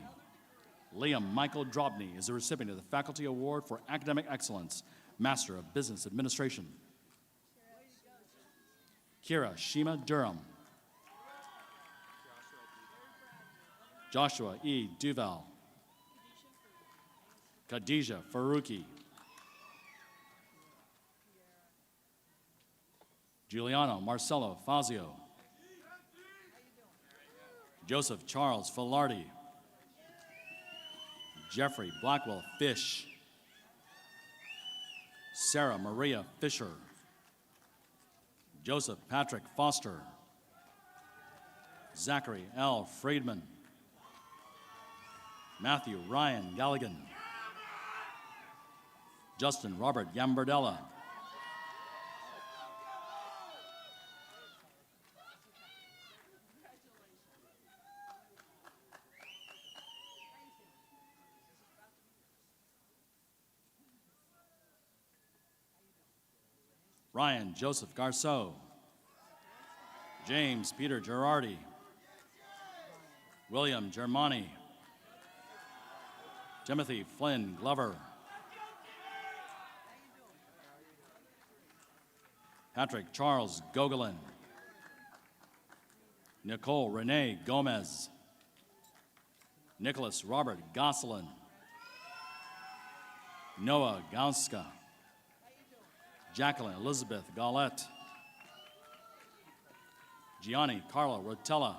S8: Liam Michael Drobny is a recipient of the Faculty Award for Academic Excellence, Master of Business Administration. Kira Shima Durham, Joshua E. Duval, Khadija Faruqi, Giuliano Marcelo Fazio, Joseph Charles Filardi, Jeffrey Blackwell Fish, Sarah Maria Fisher, Joseph Patrick Foster, Zachary L. Friedman, Matthew Ryan Galligan, Justin Robert Gambardella, Ryan Joseph Garceau, James Peter Girardi, William Germani, Timothy Flynn Glover, Patrick Charles Gogolin, Nicole Renee Gomez, Nicholas Robert Gosselin, Noah Gauska, Jacqueline Elizabeth Gallette, Gianni Carlo Rotella,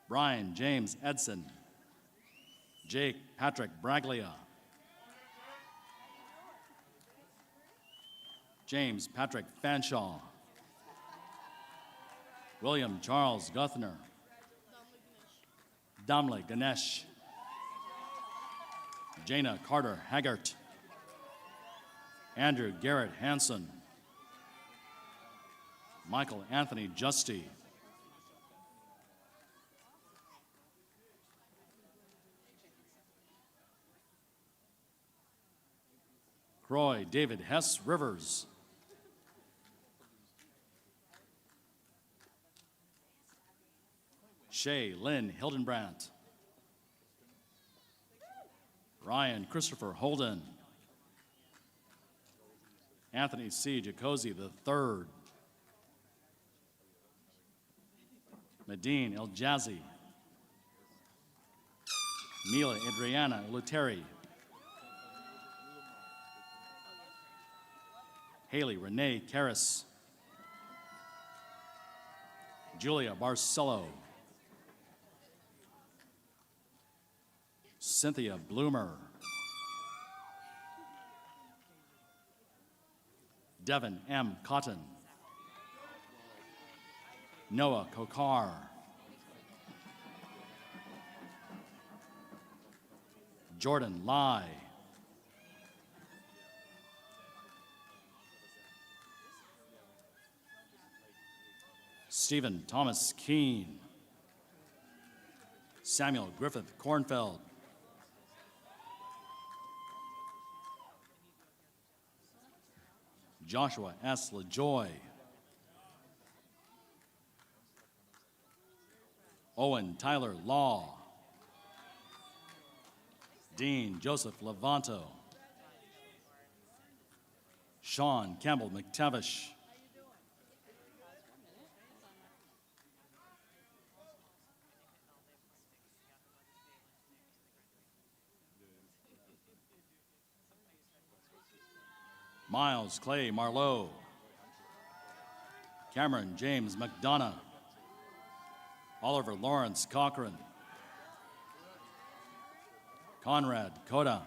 S8: Brian James Edson, Jake Patrick Braglia, James Patrick Fanshaw. William Charles Guthner. Damle Ganesh. Jana Carter Haggart. Andrew Garrett Hanson. Michael Anthony Justy. Croy David Hess Rivers. Shay Lynn Hildenbrandt. Ryan Christopher Holden. Anthony C. Jacosi III. Medine El Jazzy. Mila Adriana Luteri. Haley Renee Karras. Julia Barcelo. Cynthia Bloomer. Devin M. Cotton. Noah Kokar. Jordan Lai. Stephen Thomas Keene. Samuel Griffith Kornfeld. Joshua S. LaJoy. Owen Tyler Law. Dean Joseph Levanto. Sean Campbell McTavish. Miles Clay Marlowe. Cameron James McDonough. Oliver Lawrence Cochran. Conrad Coda.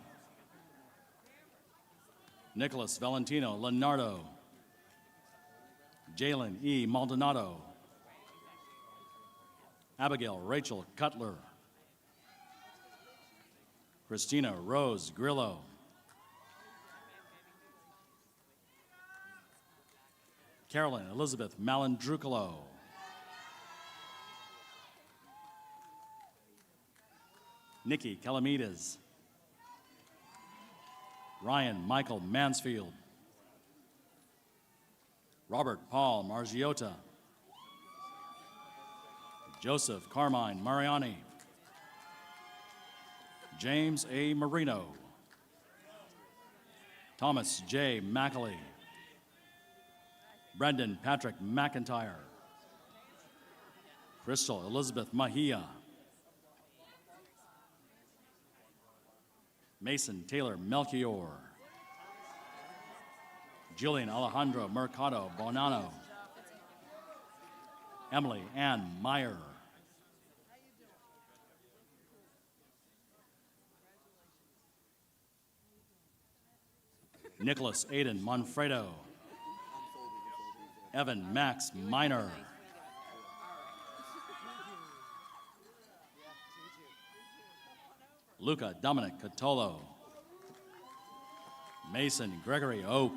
S8: Nicholas Valentino Leonardo. Jalen E. Maldonado. Abigail Rachel Cutler. Christina Rose Grillo. Carolyn Elizabeth Malandrucolo. Nikki Calamides. Ryan Michael Mansfield. Robert Paul Margiota. Joseph Carmine Mariani. James A. Marino. Thomas J. Mackley. Brendan Patrick McIntyre. Crystal Elizabeth Mahia. Mason Taylor Melchior. Julian Alejandro Mercado Bonanno. Emily Ann Meyer. Nicholas Aiden Monfredo. Evan Max Miner. Luca Dominic Catolo. Mason Gregory Oak.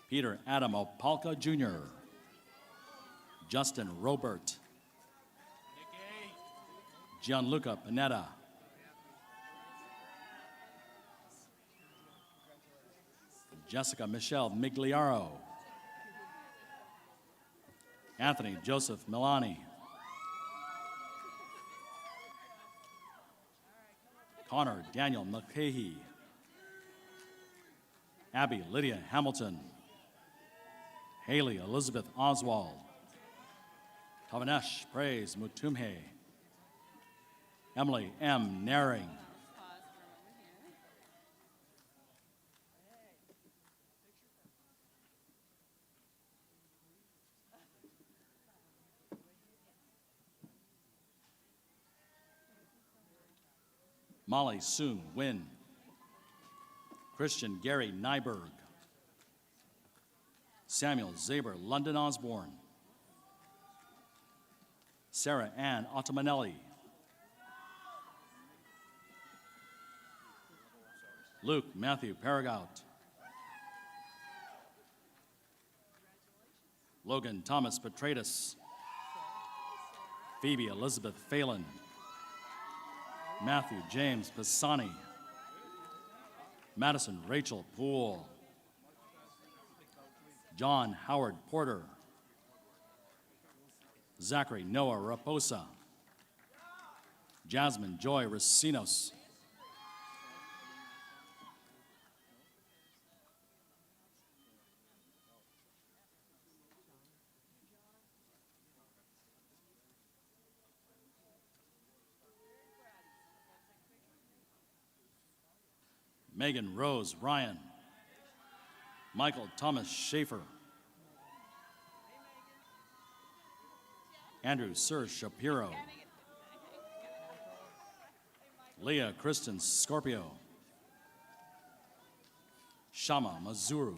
S8: Peter Adam Opalka Jr. Justin Robert. Gianluca Panetta. Jessica Michelle Migliaro. Anthony Joseph Milani. Connor Daniel Mulcahy. Abby Lydia Hamilton. Haley Elizabeth Oswald. Tavanesh Praise Mutumhe. Emily M. Naring. Molly Soon Wynn. Christian Gary Nyberg. Samuel Zaber London Osborne. Sarah Ann Ottamanelli. Luke Matthew Paragout. Logan Thomas Petratus. Phoebe Elizabeth Phelan. Matthew James Pisani. Madison Rachel Poole. John Howard Porter. Zachary Noah Raposa. Jasmine Joy Racinos. Megan Rose Ryan. Michael Thomas Schaefer. Andrew Sir Shapiro. Leah Kristen Scorpio. Shama Mazuru.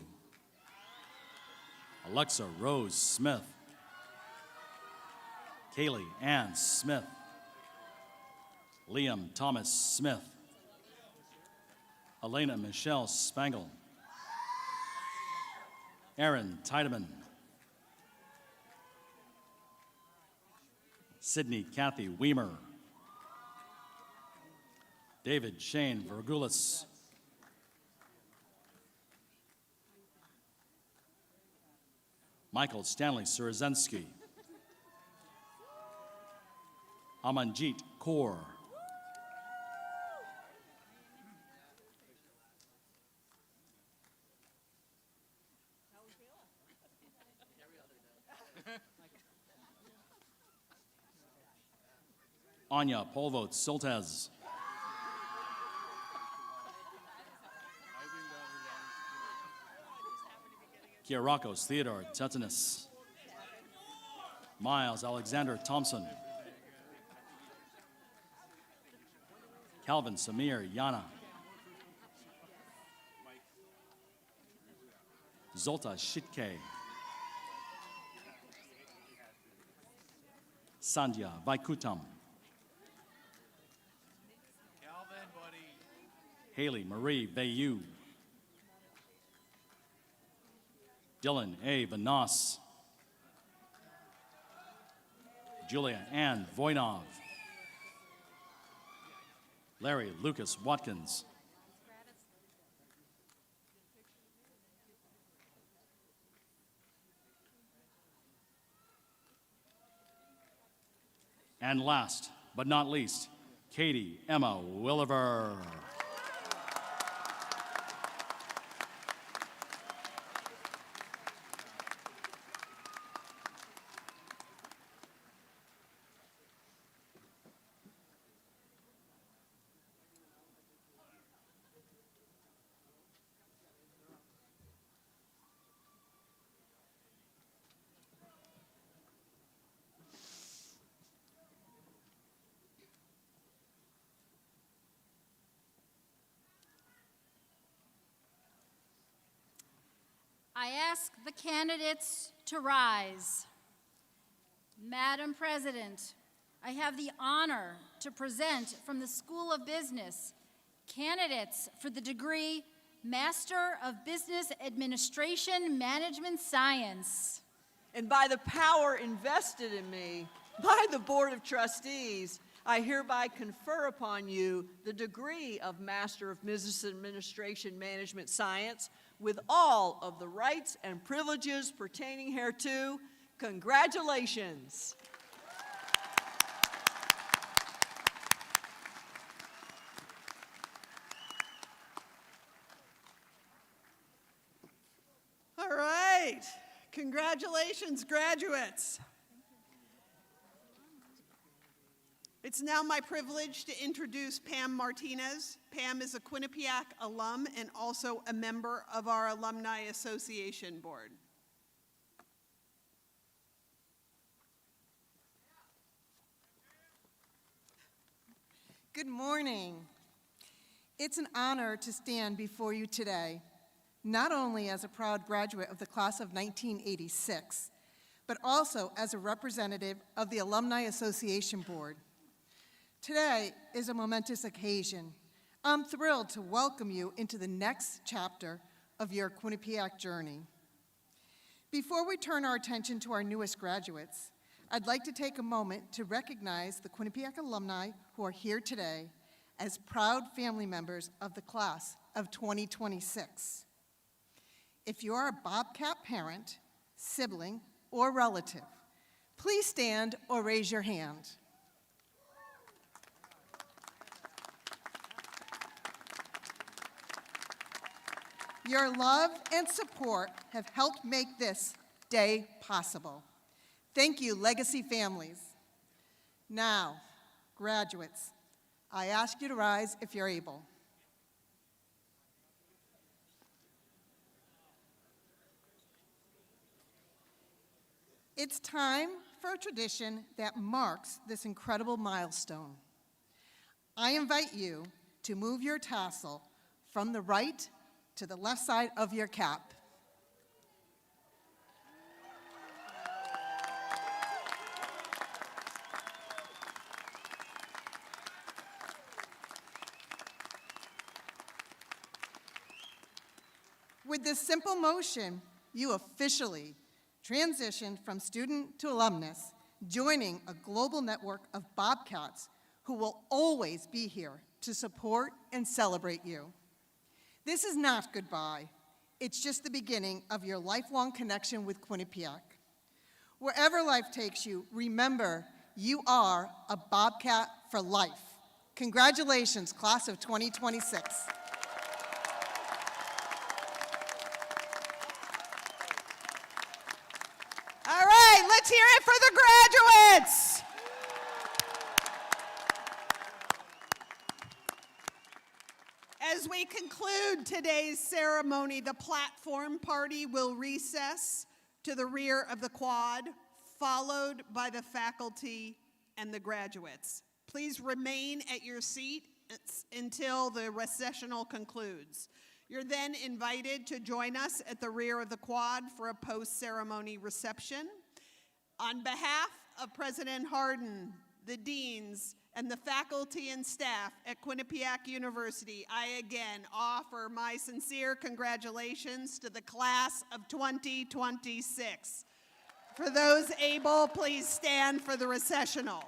S8: Alexa Rose Smith. Kaylee Ann Smith. Liam Thomas Smith. Elena Michelle Spangle. Aaron Tiedemann. Sydney Kathy Weimer. David Shane Vergulis. Michael Stanley Surozensky. Amanjit Kaur. Anya Polvot Soltez. Kierakos Theodore Tetanus. Miles Alexander Thompson. Calvin Samir Yana. Zolta Shitke. Sandhya Vaikutam. Haley Marie Bayou. Dylan A. Vanas. Julia Ann Voinov. Larry Lucas Watkins. And last but not least, Katie Emma Williver.
S10: I ask the candidates to rise. Madam President, I have the honor to present from the School of Business candidates for the degree Master of Business Administration Management Science.
S3: And by the power invested in me by the Board of Trustees, I hereby confer upon you the degree of Master of Business Administration Management Science with all of the rights and privileges pertaining hereto. Congratulations.
S1: All right. Congratulations, graduates. It's now my privilege to introduce Pam Martinez. Pam is a Quinnipiac alum and also a member of our Alumni Association Board.
S11: Good morning. It's an honor to stand before you today, not only as a proud graduate of the class of 1986, but also as a representative of the Alumni Association Board. Today is a momentous occasion. I'm thrilled to welcome you into the next chapter of your Quinnipiac journey. Before we turn our attention to our newest graduates, I'd like to take a moment to recognize the Quinnipiac alumni who are here today as proud family members of the class of 2026. If you are a Bobcat parent, sibling, or relative, please stand or raise your hand. Your love and support have helped make this day possible. Thank you, Legacy families. Now, graduates, I ask you to rise if you're able. It's time for a tradition that marks this incredible milestone. I invite you to move your tassel from the right to the left side of your cap. With this simple motion, you officially transitioned from student to alumnus, joining a global network of Bobcats who will always be here to support and celebrate you. This is not goodbye. It's just the beginning of your lifelong connection with Quinnipiac. Wherever life takes you, remember you are a Bobcat for life. Congratulations, class of 2026.
S1: All right, let's hear it for the graduates. As we conclude today's ceremony, the platform party will recess to the rear of the quad, followed by the faculty and the graduates. Please remain at your seat until the recessional concludes. You're then invited to join us at the rear of the quad for a post-ceremony reception. On behalf of President Hardin, the deans, and the faculty and staff at Quinnipiac University, I again offer my sincere congratulations to the class of 2026. For those able, please stand for the recessional.